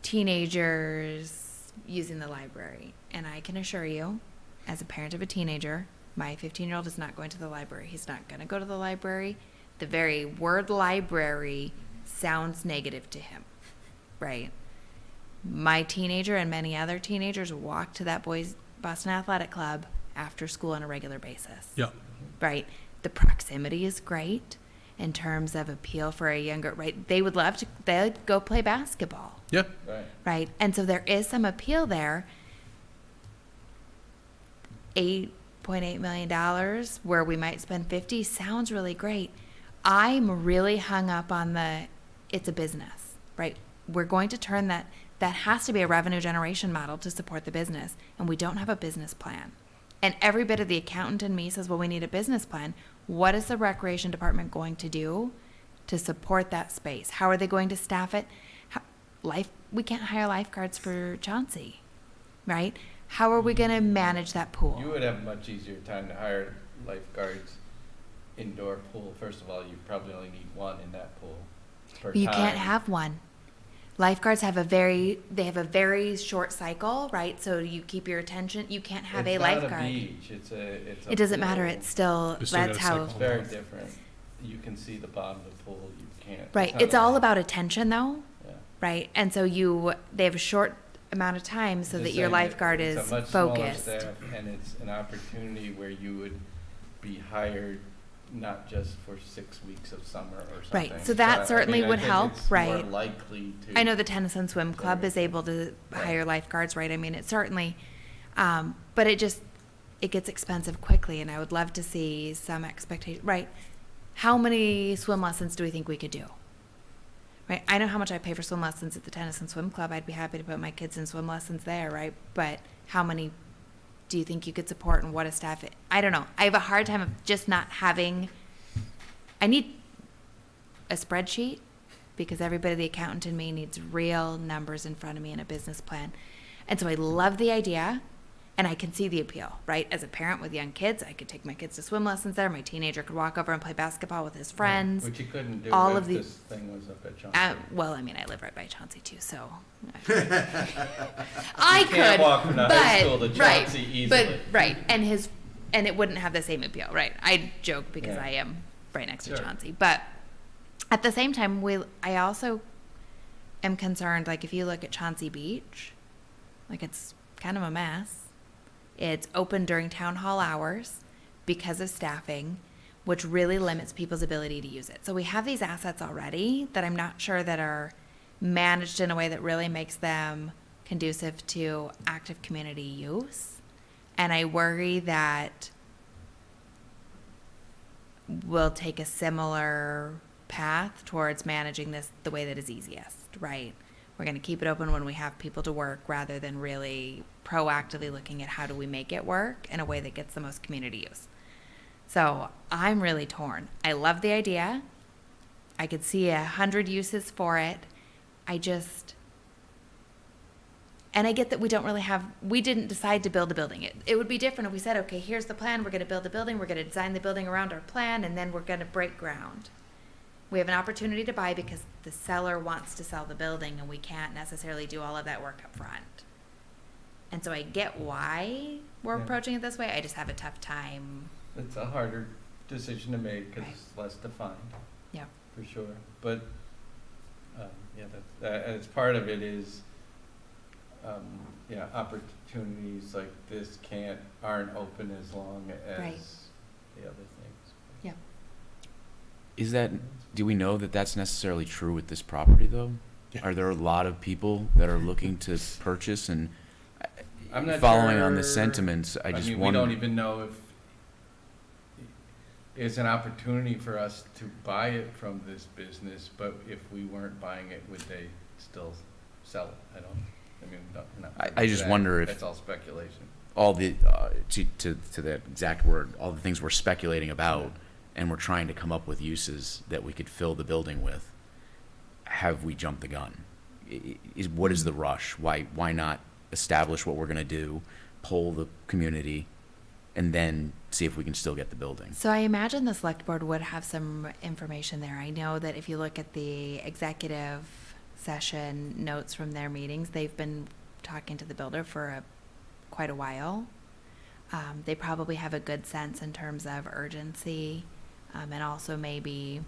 teenagers using the library. And I can assure you, as a parent of a teenager, my 15-year-old is not going to the library. He's not going to go to the library. The very word library sounds negative to him, right? My teenager and many other teenagers walk to that boys' Boston Athletic Club after school on a regular basis. Yeah. Right? The proximity is great in terms of appeal for a younger, right? They would love to, they'd go play basketball, Yeah. Right. right? And so there is some appeal there. $8.8 million where we might spend 50 sounds really great. I'm really hung up on it's a business, right? We're going to turn that has to be a revenue generation model to support the business. And we don't have a business plan. And every bit of the accountant in me says, well, we need a business plan. What is the recreation department going to do to support that space? How are they going to staff it? We can't hire lifeguards for Chauncey, right? How are we going to manage that pool? You would have a much easier time to hire lifeguards indoor pool. First of all, you probably only need one in that pool per You time. can't have one. Lifeguards have a very short cycle, right? So you keep your attention. You can't have a lifeguard. It's not a beach. It's a It doesn't matter. pool. It's still, You still that's gotta how, cycle. It's very different. You can see the bottom of the pool. You can't. right. not It's all like- about attention though, Yeah. right? And so they have a short amount of time so Just that your saying lifeguard it's is a much smaller focused. staff, and it's an opportunity where you would be hired not just for 6 weeks of summer or something. Right, so that I certainly mean, I would think help, it's more right. likely to. I know the Tennis and Swim Club Right. is able to hire lifeguards, right? I mean, it certainly, but it gets expensive quickly, and I would love to see some expectation, right? How many swim lessons do we think we could do? Right, I know how much I pay for swim lessons at the Tennis and Swim Club. I'd be happy to put my kids in swim lessons there, right? But how many do you think you could support, and what is staff? I don't know. I have a hard time of just not having, I need a spreadsheet because everybody, the accountant in me, needs real numbers in front of me and a business plan. And so I love the idea, and I can see the appeal, right? As a parent with young kids, I could take my kids to swim lessons there. My teenager could walk over and play basketball with his friends. Which you couldn't do all if of the- this thing was up at Chauncey. Well, I mean, I live right by Chauncey too, so I You could, can't walk from the high school to right, Chauncey easily. but right, and it wouldn't have the same appeal, right? I joke because Yeah. I am right next to Sure. Chauncey, but at the same time, I also am concerned. Like, if you look at Chauncey Beach, like, it's kind of a mess. It's open during town hall hours because of staffing, which really limits people's ability to use it. So we have these assets already that I'm not sure that are managed in a way that really makes them conducive to active community use. And I worry that we'll take a similar path towards managing this the way that is easiest, right? We're going to keep it open when we have people to work rather than really proactively looking at how do we make it work in a way that gets the most community use. So I'm really torn. I love the idea. I could see 100 uses for it. And I get that we didn't decide to build a building. It would be different if we said, okay, here's the plan. We're going to build a building. We're going to design the building around our plan, and then we're going to break ground. We have an opportunity to buy because the seller wants to sell the building, and we can't necessarily do all of that work up front. And so I get why we're Yeah. approaching it this way. I just have a tough time. It's a harder decision to make because Right. it's less defined. Yeah. For sure, but, yeah, it's part of it is, opportunities like this aren't open as long as Right. the other things. Yeah. Do we know that that's necessarily true with this property, though? Yeah. Are there a lot of people that are looking to purchase? And I'm not following on the sure- sentiments, I just mean, wonder. we don't even know if it's an opportunity for us to buy it from this business, but if we weren't buying it, would they still sell it? I mean, no, we're not I privy to just that. wonder if- That's all speculation. all the, to that exact word, all the things we're speculating about, and we're trying to come up with uses that we could fill the building with, have we jumped the gun? What is the rush? Why not establish what we're going to do, poll the community, and then see if we can still get the building? So I imagine the select board would have some information there. I know that if you look at the executive session notes from their meetings, they've been talking to the builder for quite a while. They probably have a good sense in terms of urgency, and also maybe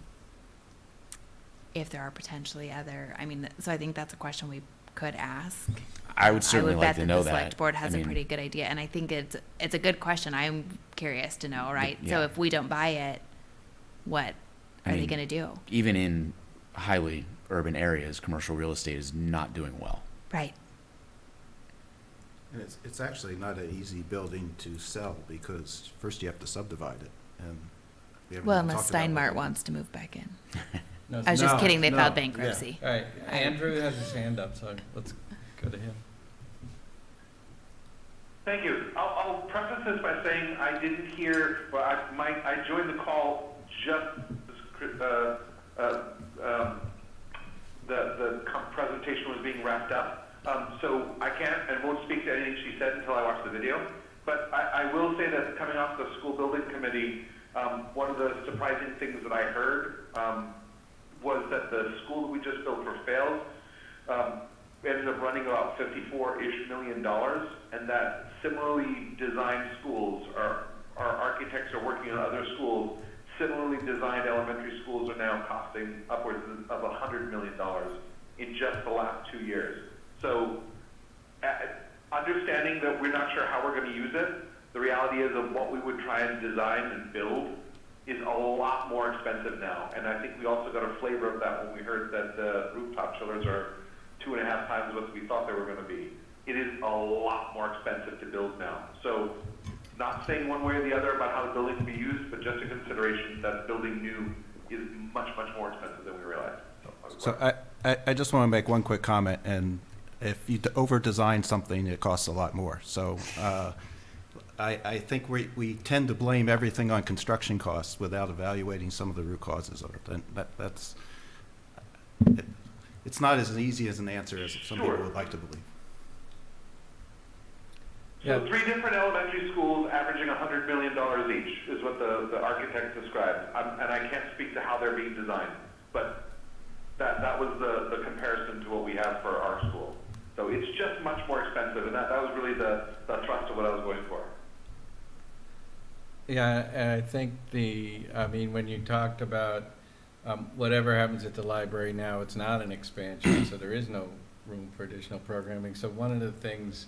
if there are potentially other, so I think that's a question we could ask. I would certainly like bet to know the select that. board has I a mean, pretty good idea, and I think it's a good question. I'm curious to know, right? So yeah. if we don't buy it, what I are they mean, going to do? Even in highly urban areas, commercial real estate is not doing well. Right. And it's actually not an easy building to sell, because first you have to subdivide it, and we haven't Well, even unless talked about Steinmart what- wants to move back in. No, I was just No, kidding. They no, filed yeah. bankruptcy. All right, Andrew has his hand up, so let's go to him. Thank you. I'll preface this by saying I didn't hear, well, I joined the call just the presentation was being wrapped up. So I can't and won't speak to anything she said until I watch the video. But I will say that coming off the school building committee, one of the surprising things that I heard was that the school that we just built for Fails ended up running about $54-ish million, and that similarly designed schools, our architects are working on other schools, similarly designed elementary schools are now costing upwards of $100 million in just the last 2 years. So understanding that we're not sure how we're going to use it, the reality is of what we would try and design and build is a lot more expensive now. And I think we also got a flavor of that when we heard that the rooftop chillers are 2.5 times what we thought they were going to be. It is a lot more expensive to build now. So not saying one way or the other about how the building can be used, but just a consideration that building new is much, much more expensive than we realized. So I just want to make one quick comment, and if you over-design something, it costs a lot more. So I think we tend to blame everything on construction costs without evaluating some of the root causes of it. And it's not as easy as an answer as some people would like to believe. So 3 different elementary schools averaging $100 million each is what the architect described. And I can't speak to how they're being designed, but that was the comparison to what we have for our school. So it's just much more expensive, and that was really the thrust of what I was going for. Yeah, and I think when you talked about whatever happens at the library now, it's not an expansion, so there is no room for additional programming. So one of the things,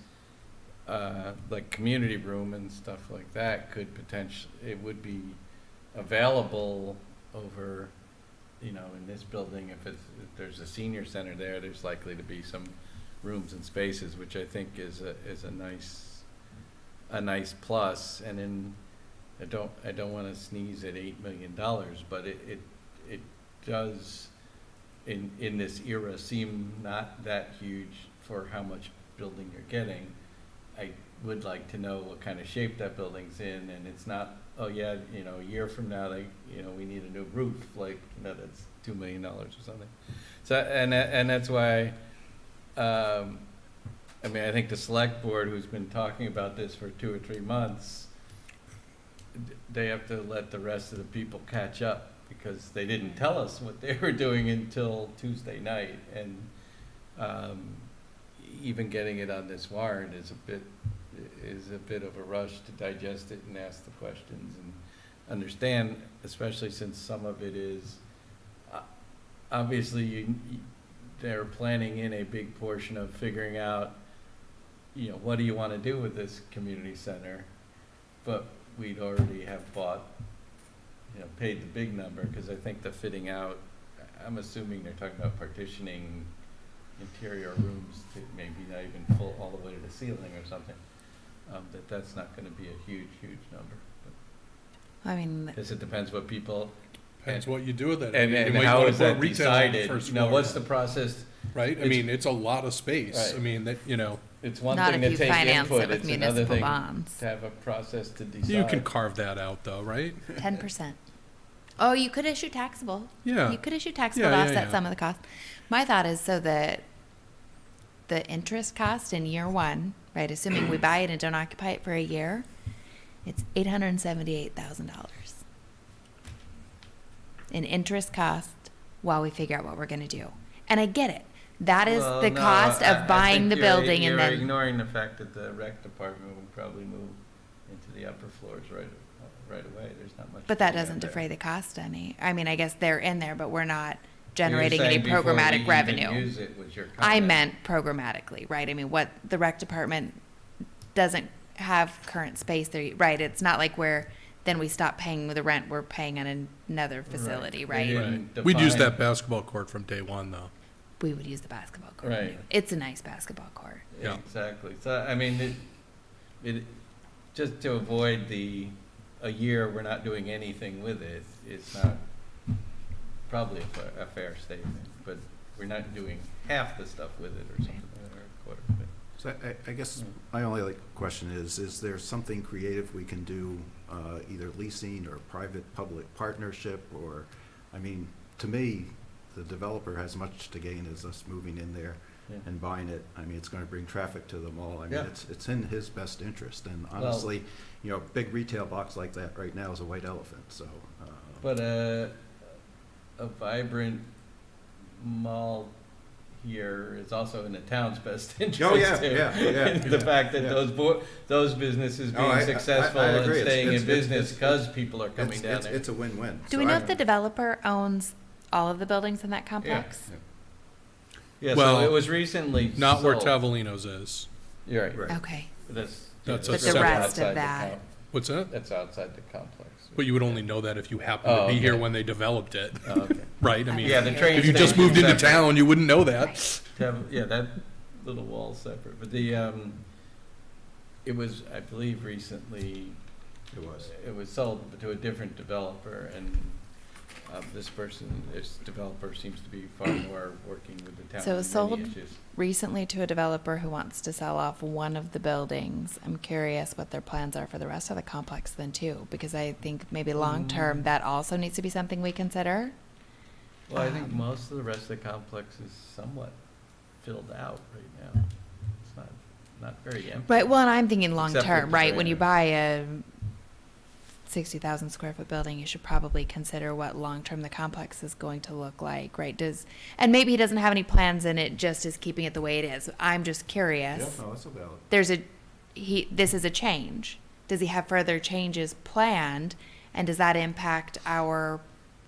like community room and stuff like that, could potentially, it would be available over, in this building. If there's a senior center there, there's likely to be some rooms and spaces, which I think is a nice plus. And then I don't want to sneeze at $8 million, but it does in this era seem not that huge for how much building you're getting. I would like to know what kind of shape that building's in, and it's not, oh yeah, a year from now we need a new roof, that's $2 million or something. So and that's why I think the select board, who's been talking about this for 2 or 3 months, they have to let the rest of the people catch up, because they didn't tell us what they were doing until Tuesday night, and even getting it on this warrant is a bit of a rush to digest it and ask the questions and understand, especially since some of it is obviously they're planning in a big portion of figuring out, what do you want to do with this community center, but we'd already have bought, paid the big number, because I think the fitting out, I'm assuming they're talking about partitioning interior rooms to maybe not even full all the way to the ceiling or something. That's not going to be a huge number. Because it depends what people. Depends what you do with it. And how is that decided? What's the process? Right? It's a lot of space. Right. it's one Not thing if to you take finance it input, with it's another municipal thing bonds. to have a process to decide. You can carve that out though, right? 10%. Oh, you could issue taxable. Yeah. You could issue taxable Yeah, to yeah, offset yeah. some of the cost. My thought is so that the interest cost in year one, right, assuming we buy it and don't occupy it for a year, it's $878,000 in interest cost while we figure out what we're going to do. And I get it. That is Well, the no, cost I of buying think the building and you're then. ignoring the fact that the rec department would probably move into the upper floors right away. There's not much. But that to do doesn't there. defray the cost any. I mean, I guess they're in there, but we're not You're generating any saying before we programmatic even revenue. use it was your I comment. meant programmatically, right? I mean, what the rec department doesn't have current space there, right? It's not like then we stop paying the rent, we're paying on another facility, They right? didn't We'd use define- that basketball court from day one though. We would use the basketball court. Right. It's a nice basketball court. Yeah. Exactly. So, I mean, just to avoid a year we're not doing anything with it, it's not probably a fair statement, but we're not doing half the stuff with it or something, or a quarter of it. So I guess my only question is there something creative we can do, either leasing or private-public partnership, or, I mean, to me, the developer has much to gain as us moving in there Yeah. and buying it. I mean, it's gonna bring traffic to the mall. I mean, Yeah. it's in his best interest, and honestly, big retail box like that right now is a white elephant, so. But a vibrant mall here is also in the town's best interest. Oh, yeah, too. yeah. The fact that Yeah. those businesses Oh, being I successful I and agree. staying in It's- business it's- because people are coming down there. It's a win-win. Do we know if the developer owns all of the buildings in that complex? Yeah, Well, so it was recently Not where sold. Tavolino's is. You're right. Right. Okay. That's That's a But the separate- rest outside of the that. What's that? That's outside the complex. But you would only know that if you happened Oh, to be here okay. when they developed it, Oh, okay. right? I mean, Yeah, the train if you just station's moved into separate. town, you wouldn't know that. Yeah, that little wall's separate, but it was, I believe, recently, it was sold to a different developer, and this developer seems to be far more working with the town So it on was many sold issues. recently to a developer who wants to sell off one of the buildings. I'm curious what their plans are for the rest of the complex then too, because I think maybe long-term, that also needs to be something we consider. Well, I think Um, most of the rest of the complex is somewhat filled out right now. It's not very empty. Right, well, and I'm thinking Except for long-term, the right? When you trailers. buy a 60,000 square foot building, you should probably consider what long-term the complex is going to look like, right? And maybe he doesn't have any plans and it just is keeping it the way it is. I'm just curious. No, that's a valid. This is a change. Does he have further changes planned? And does that impact our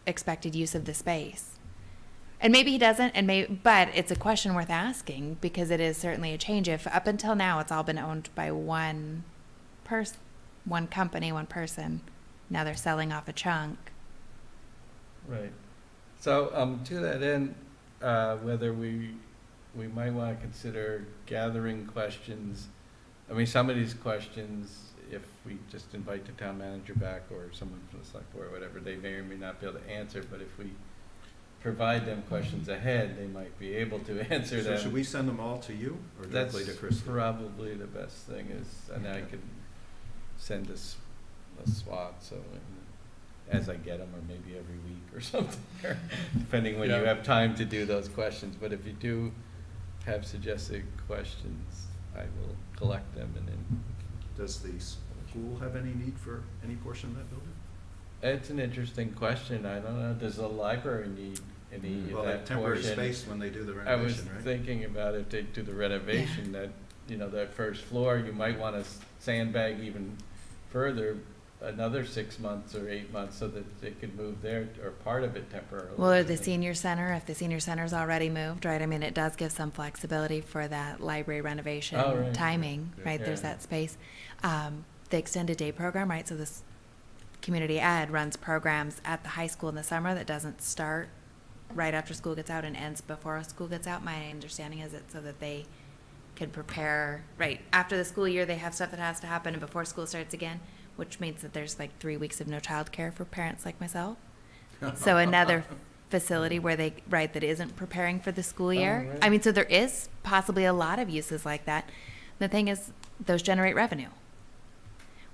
expected use of the space? And maybe he doesn't, but it's a question worth asking because it is certainly a change. If up until now it's all been owned by one company, one person, now they're selling off a chunk. Right. So, to that end, whether we might want to consider gathering questions. I mean, some of these questions, if we just invite the town manager back or someone from the select board or whatever, they may or may not be able to answer, but if we provide them questions ahead, they might be able to answer So them. should we send them all to you or That's directly to Chris? probably the best thing is, and I could send us a swat, so as I get them, or maybe every week or something, or depending when you Yeah. have time to do those questions. But if you do have suggested questions, I will collect them and then. Does the school have any need for any portion of that building? It's an interesting question. I don't know. Does the library need any of Well, that that temporary portion? space when they do the I was renovation, right? thinking about if they do the renovation, that, that first floor, you might want to sandbag even further, another 6 months or 8 months, so that they could move there, or part of it temporarily. Well, or the senior center, if the senior center's already moved, right? I mean, it does give some flexibility for that library renovation Oh, right. timing, right? There's Yeah. that space. The extended day program, right? So this community ed runs programs at the high school in the summer that doesn't start right after school gets out and ends before school gets out. My understanding is it's so that they can prepare, right? After the school year, they have stuff that has to happen and before school starts again, which means that there's like 3 weeks of no childcare for parents like myself. So another facility where that isn't preparing for the school year. right. I mean, so there is possibly a lot of uses like that. The thing is, those generate revenue,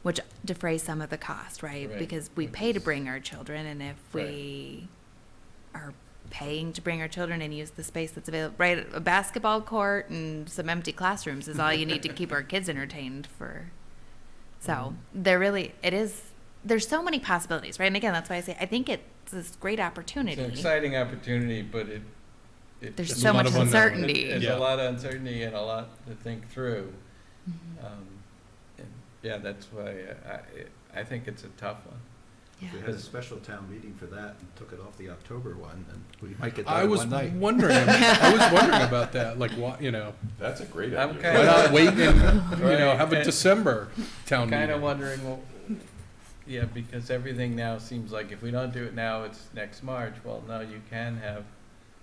which defrays some of the cost, right? Right. Because we pay to bring our children, and if we are paying to bring our children and use the space that's available, right? A basketball court and some empty classrooms is all you need to keep our kids entertained for. So there's so many possibilities, right? And again, that's why I say, I think it's this great opportunity. It's an exciting opportunity, but it There's it's so a lot much of unknown. uncertainty. There's Yeah. a lot of uncertainty and a lot to think through. And yeah, that's why I think it's a tough one. Yeah. If we had a special town meeting for that and took it off the October one, then we might get I done in was one night. wondering, I was wondering about that, like, what, That's a great I'm idea. kind why not wait and, Right. have a And- December town Kind of meeting? wondering, well, yeah, because everything now seems like if we don't do it now, it's next March. Well, no, you can have,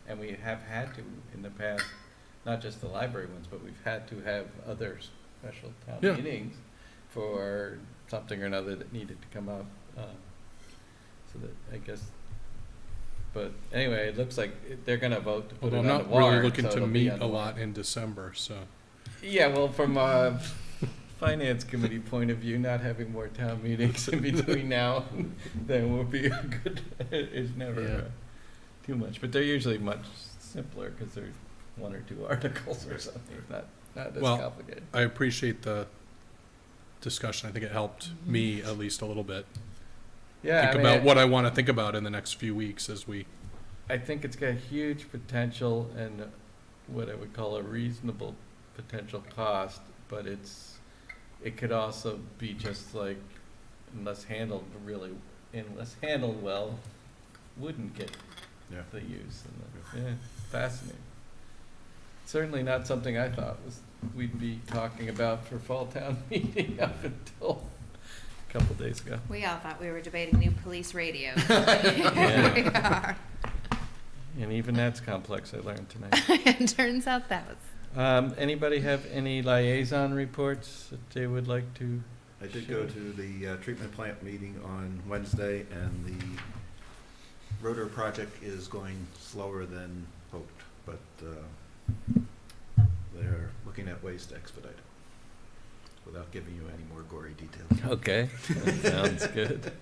and we have had to in the past, not just the library ones, but we've had to have other special town Yeah. meetings for something or another that needed to come up. So that, I guess, but anyway, it looks like they're gonna vote to put it Although on I'm the not really warrant, looking so to it'll be meet on a the lot warrant. in December, so. Yeah, well, from a finance committee point of view, not having more town meetings in between now, then will be a good, it's never Yeah. too much, but they're usually much simpler because they're one or two articles or something, not as Well, complicated. I appreciate the discussion. I think it helped me at least a little bit. Yeah, Think about what I want to think about in the next few weeks as we, I think it's got huge potential and what I would call a reasonable potential cost, but it could also be just like, unless handled well, wouldn't get Yeah. the use. Yeah, fascinating. Certainly not something I thought we'd be talking about for fall town meeting up until a couple days ago. We all thought we were debating new police radios. Yeah. Here we are. And even that's complex, I learned tonight. It turns out that was. Anybody have any liaison reports that they would like to? I did go to the treatment plant meeting on Wednesday, and the rotor project is going slower than hoped, but they're looking at ways to expedite it, without giving you any more gory details. Okay, that sounds good.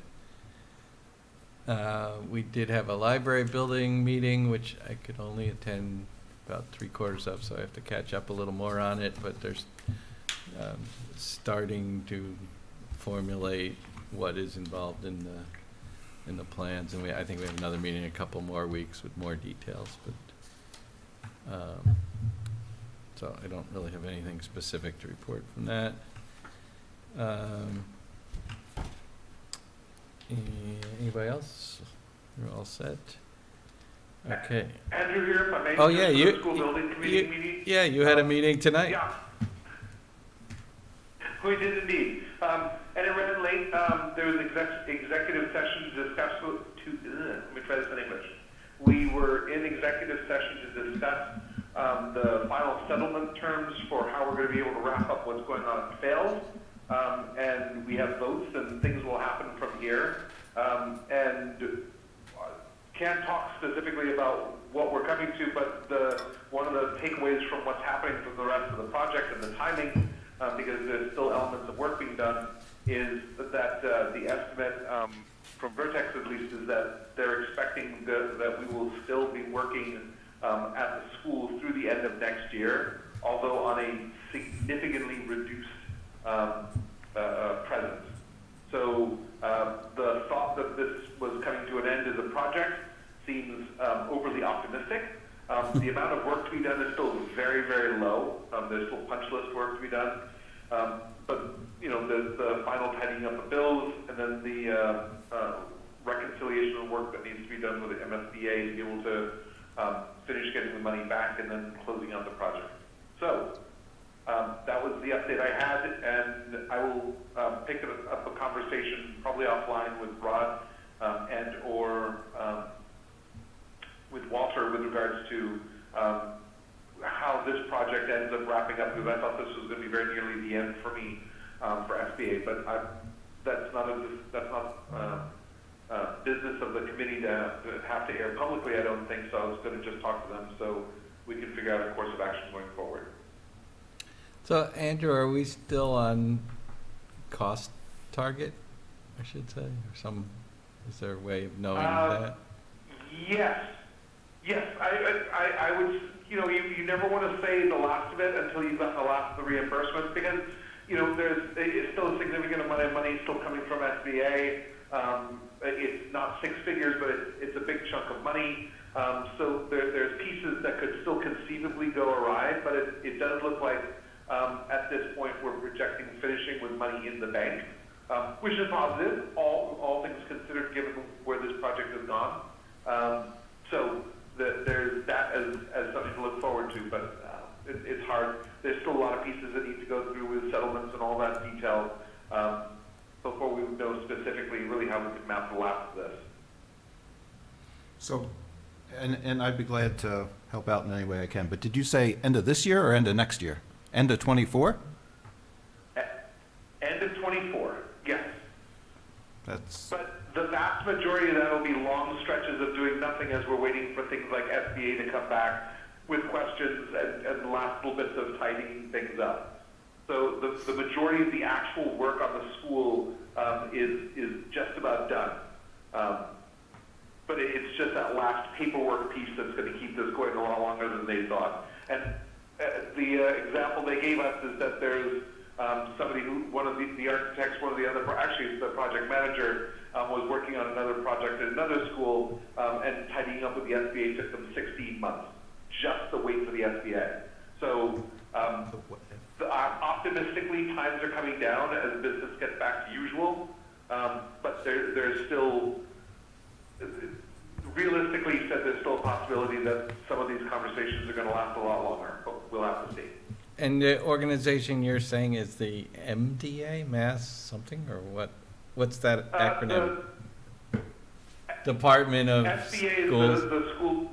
We did have a library building meeting, which I could only attend about 3/4 of, so I have to catch up a little more on it, but there's starting to formulate what is involved in the plans, and I think we have another meeting in a couple more weeks with more details, but so I don't really have anything specific to report from that. Anybody else? We're all set? Okay. Andrew here, if I may. Oh, yeah, just for you, the School building committee meeting. yeah, you had a meeting tonight. Yeah. We did indeed. And it ran late. There was executive session to discuss, let me try this in English. We were in executive session to discuss the final settlement terms for how we're going to be able to wrap up what's going on at Fails. And we have votes and things will happen from here. And can't talk specifically about what we're coming to, but one of the takeaways from what's happening from the rest of the project and the timing, because there's still elements of work being done, is that the estimate from Vertex at least is that they're expecting that we will still be working at the school through the end of next year, although on a significantly reduced presence. So the thought that this was coming to an end as a project seems overly optimistic. The amount of work to be done is still very, very low. There's still punch list work to be done. But, you know, there's the final tidying up of bills and then the reconciliation work that needs to be done with the MSBA to be able to finish getting the money back and then closing out the project. So that was the update I had, and I will pick up a conversation probably offline with Rod and or with Walter with regards to how this project ends up wrapping up, because I thought this was going to be very nearly the end for me for SBA, but that's not business of the committee to have to air publicly, I don't think, so I was going to just talk to them so we can figure out a course of action going forward. So Andrew, are we still on cost target, I should say, or is there a way of knowing that? Yes. Yes, I would, you never want to say the last of it until you've got the last of the reimbursements, because, it's still a significant amount of money still coming from SBA. It's not six figures, but it's a big chunk of money. So there's pieces that could still conceivably go awry, but it does look like at this point we're projecting finishing with money in the bank, which is positive, all things considered, given where this project has gone. So there's that as something to look forward to, but it's hard. There's still a lot of pieces that need to go through with settlements and all that detail before we know specifically really how we can map the last of this. So, and I'd be glad to help out in any way I can, but did you say end of this year or end of next year? End of 24? End of 24, yes. That's, But the vast majority of that will be long stretches of doing nothing as we're waiting for things like SBA to come back with questions and last little bits of tidying things up. So the majority of the actual work on the school is just about done. But it's just that last paperwork piece that's going to keep this going a lot longer than they thought. And the example they gave us is that there's somebody who, one of the architects, one of the other, actually the project manager, was working on another project at another school, and tidying up with the SBA took them 16 months just to wait for the SBA. So optimistically, times are coming down as business gets back to usual, but there's still, realistically said, there's still a possibility that some of these conversations are going to last a lot longer, but we'll have to see. And the organization you're saying is the MDA, Mass something, or what? What's that acronym? Department of SBA Schools? is the school.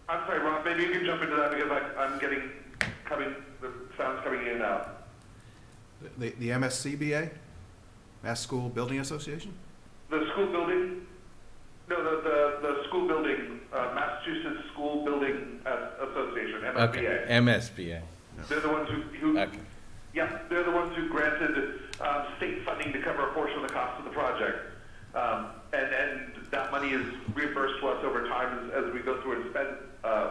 I'm sorry, Rob, maybe you can jump into that because I'm getting the sounds coming in and out. the MSCBA? Mass School Building Association? The school building, no, the school building, Massachusetts School Building Association, MSBA. Okay, MSBA. They're the ones who Okay. yeah, they're the ones who granted state funding to cover a portion of the cost of the project. And that money is reimbursed to us over time as we go through and spend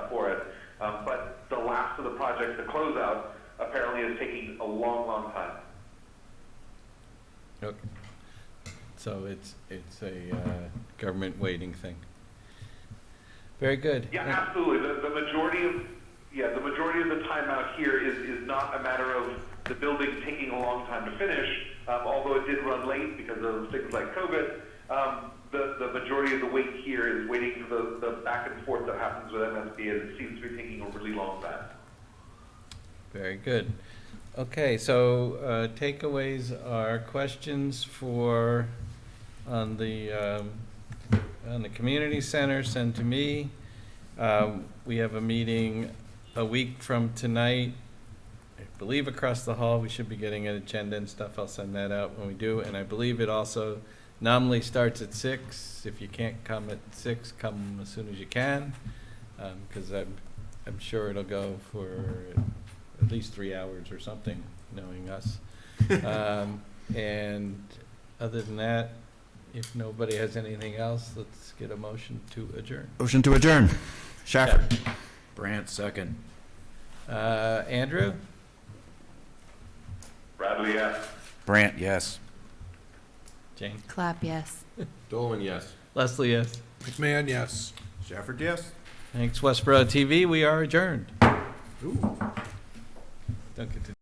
for it. But the last of the project, the closeout, apparently is taking a long, long time. Okay. So it's a government waiting thing. Very good. Yeah, absolutely. The majority of the time out here is not a matter of the building taking a long time to finish, although it did run late because of things like COVID. The majority of the wait here is waiting for the back and forth that happens with MSB, and it seems to be taking a really long time. Very good. Okay, so takeaways are questions on the community center, send to me. We have a meeting a week from tonight. I believe across the hall we should be getting an agenda and stuff. I'll send that out when we do. And I believe it also nominally starts at 6. If you can't come at 6, come as soon as you can, because I'm sure it'll go for at least 3 hours or something, knowing us. And other than that, if nobody has anything else, let's get a motion to adjourn. Motion to adjourn. Shafford. Brant, second. Andrew? Bradley, yes. Brant, yes. Jane? Clap, yes. Dolan, yes. Leslie, yes. McMahon, yes. Shafford, yes. Thanks, Westborough TV. We are adjourned. Ooh. Don't get to